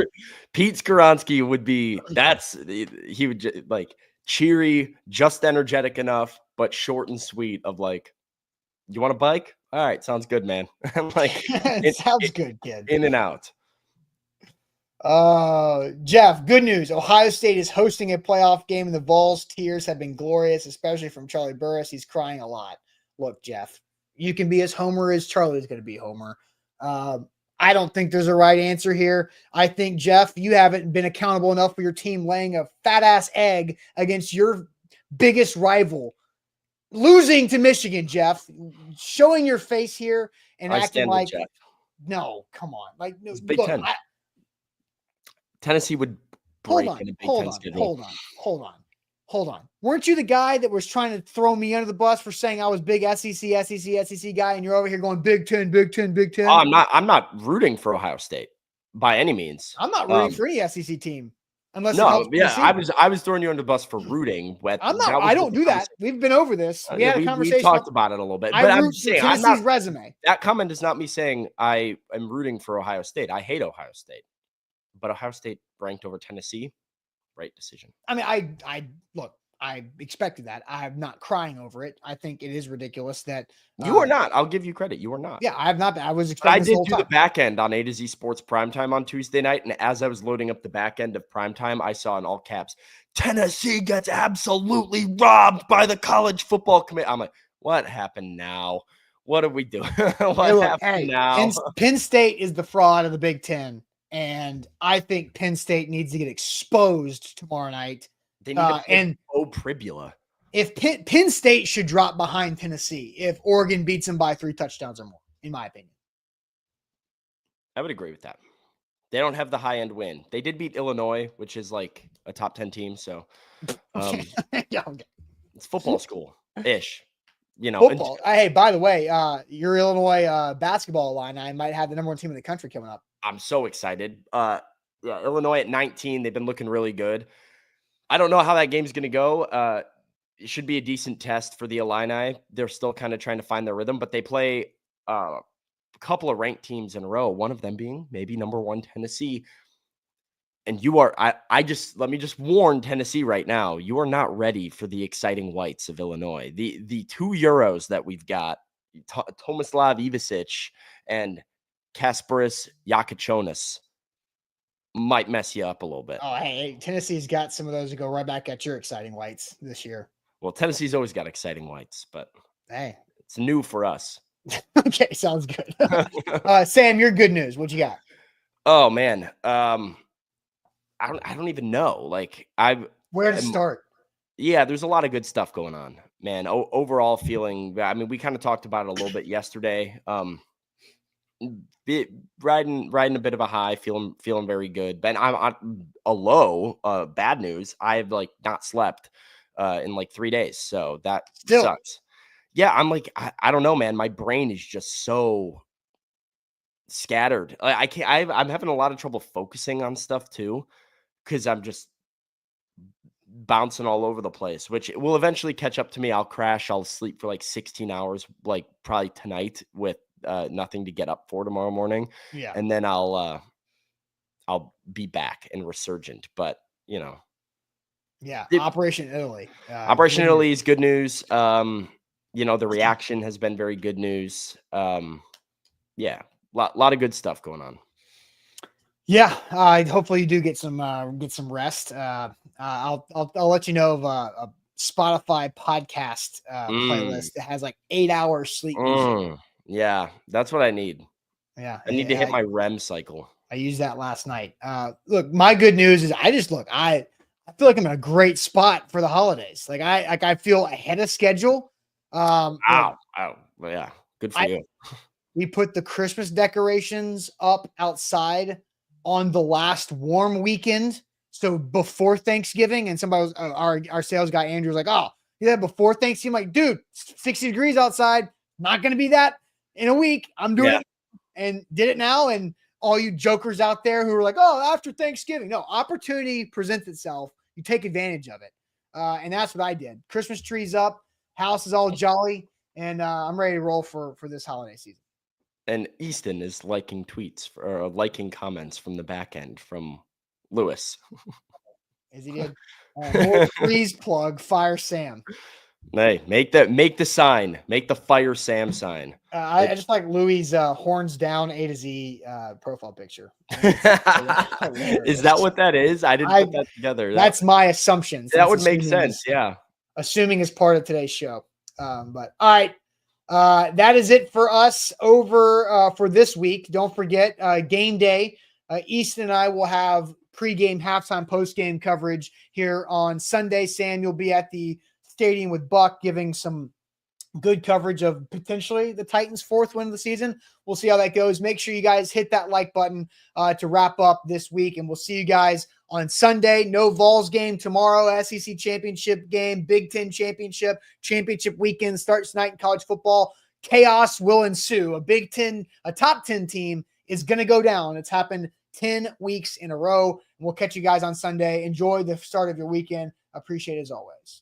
Pete Skoronski would be, he would like cheery, just energetic enough, but short and sweet of like, you want a bike? All right. Sounds good, man. I'm like, sounds good, kid. In and out. Jeff, good news. Ohio State is hosting a playoff game and the Vols tears have been glorious, especially from Charlie Burris. He's crying a lot. Look, Jeff, you can be as Homer as Charlie's going to be Homer. I don't think there's a right answer here. I think, Jeff, you haven't been accountable enough for your team laying a fat ass egg against your biggest rival. Losing to Michigan, Jeff, showing your face here and acting like, no, come on. Like, no, Big Ten. Tennessee would break in a Big Ten schedule. Hold on. Weren't you the guy that was trying to throw me under the bus for saying I was big SEC guy, and you're over here going Big Ten? Oh, I'm not rooting for Ohio State by any means. I'm not rooting for any SEC team. Unless I was throwing you under the bus for rooting. I'm not. I don't do that. We've been over this. We had a conversation. We talked about it a little bit. But I'm saying Tennessee's resume. That comment is not me saying I am rooting for Ohio State. I hate Ohio State, but Ohio State ranked over Tennessee. Right decision. I mean, I expected that. I'm not crying over it. I think it is ridiculous that you are not. I'll give you credit. You are not. Yeah, I have not. I was expecting. I did do the back end on A to Z Sports Primetime on Tuesday night, and as I was loading up the back end of Primetime, I saw in all caps, "Tennessee gets absolutely robbed by the college football committee." I'm like, "What happened now? What are we doing? What happened now?" Penn State is the fraud of the Big Ten. And I think Penn State needs to get exposed tomorrow night. They need to Pribula. If Penn State should drop behind Tennessee if Oregon beats them by 3 touchdowns or more, in my opinion. I would agree with that. They don't have the high-end win. They did beat Illinois, which is like a top 10 team. So it's football school-ish. You know, football. Hey, by the way, your Illinois basketball Illini might have the number 1 team in the country coming up. I'm so excited. Illinois at 19, they've been looking really good. I don't know how that game's going to go. It should be a decent test for the Illini. They're still kind of trying to find their rhythm, but they play a couple of ranked teams in a row, one of them being maybe number 1 Tennessee. And let me just warn Tennessee right now, you are not ready for the exciting whites of Illinois. The 2 Euros that we've got, Tomislav Ivicic and Kasparis Yakichonis, might mess you up a little bit. Oh, hey, Tennessee's got some of those to go right back at your exciting whites this year. Well, Tennessee's always got exciting whites, but hey, it's new for us. Okay, sounds good. Sam, your good news. What you got? Oh man, I don't even know. Like where to start? Yeah, there's a lot of good stuff going on, man. Overall feeling. I mean, we kind of talked about it a little bit yesterday. Riding a bit of a high, feeling very good. But I'm on a low. Bad news. I've like not slept in like 3 days, so that sucks. Yeah, I'm like I don't know, man. My brain is just so scattered. I can't. I'm having a lot of trouble focusing on stuff too, because I'm just bouncing all over the place, which will eventually catch up to me. I'll crash. I'll sleep for like 16 hours, like probably tonight with nothing to get up for tomorrow morning. Yeah. And then I'll be back and resurgent, but you know. Yeah. Operation Italy. Operation Italy is good news. You know, the reaction has been very good news. Yeah. Lot of good stuff going on. Yeah, hopefully you do get some rest. I'll let you know of a Spotify podcast playlist that has like 8 hours sleep music. Yeah, that's what I need. Yeah, I need to hit my REM cycle. I used that last night. Look, my good news is I feel like I'm in a great spot for the holidays. I feel ahead of schedule. Well, yeah, good for you. We put the Christmas decorations up outside on the last warm weekend, so before Thanksgiving, and somebody was our sales guy Andrew was like, "Oh, yeah, before Thanksgiving." I'm like, dude, 60 degrees outside, not going to be that in a week. I'm doing it, and did it now. And all you jokers out there who are like, "Oh, after Thanksgiving," no, opportunity presents itself. You take advantage of it, and that's what I did. Christmas trees up, house is all jolly, and I'm ready to roll for this holiday season. And Easton is liking tweets or liking comments from the back end from Lewis. As he did. More freeze plug, Fire Sam. Hey, make the sign. Make the Fire Sam sign. I just like Louis' horns down A to Z profile picture. Is that what that is? I didn't put that together. That's my assumption. That would make sense. Yeah. Assuming is part of today's show. But all right. That is it for us over for this week. Don't forget game day. Easton and I will have pregame, halftime, postgame coverage here on Sunday. Sam, you'll be at the stadium with Buck giving some good coverage of potentially the Titans' 4th win of the season. We'll see how that goes. Make sure you guys hit that like button to wrap up this week, and we'll see you guys on Sunday. No Vols game tomorrow, SEC championship game, Big Ten championship weekend starts tonight in college football. Chaos will ensue. A top 10 team is going to go down. It's happened 10 weeks in a row. And we'll catch you guys on Sunday. Enjoy the start of your weekend. Appreciate it as always.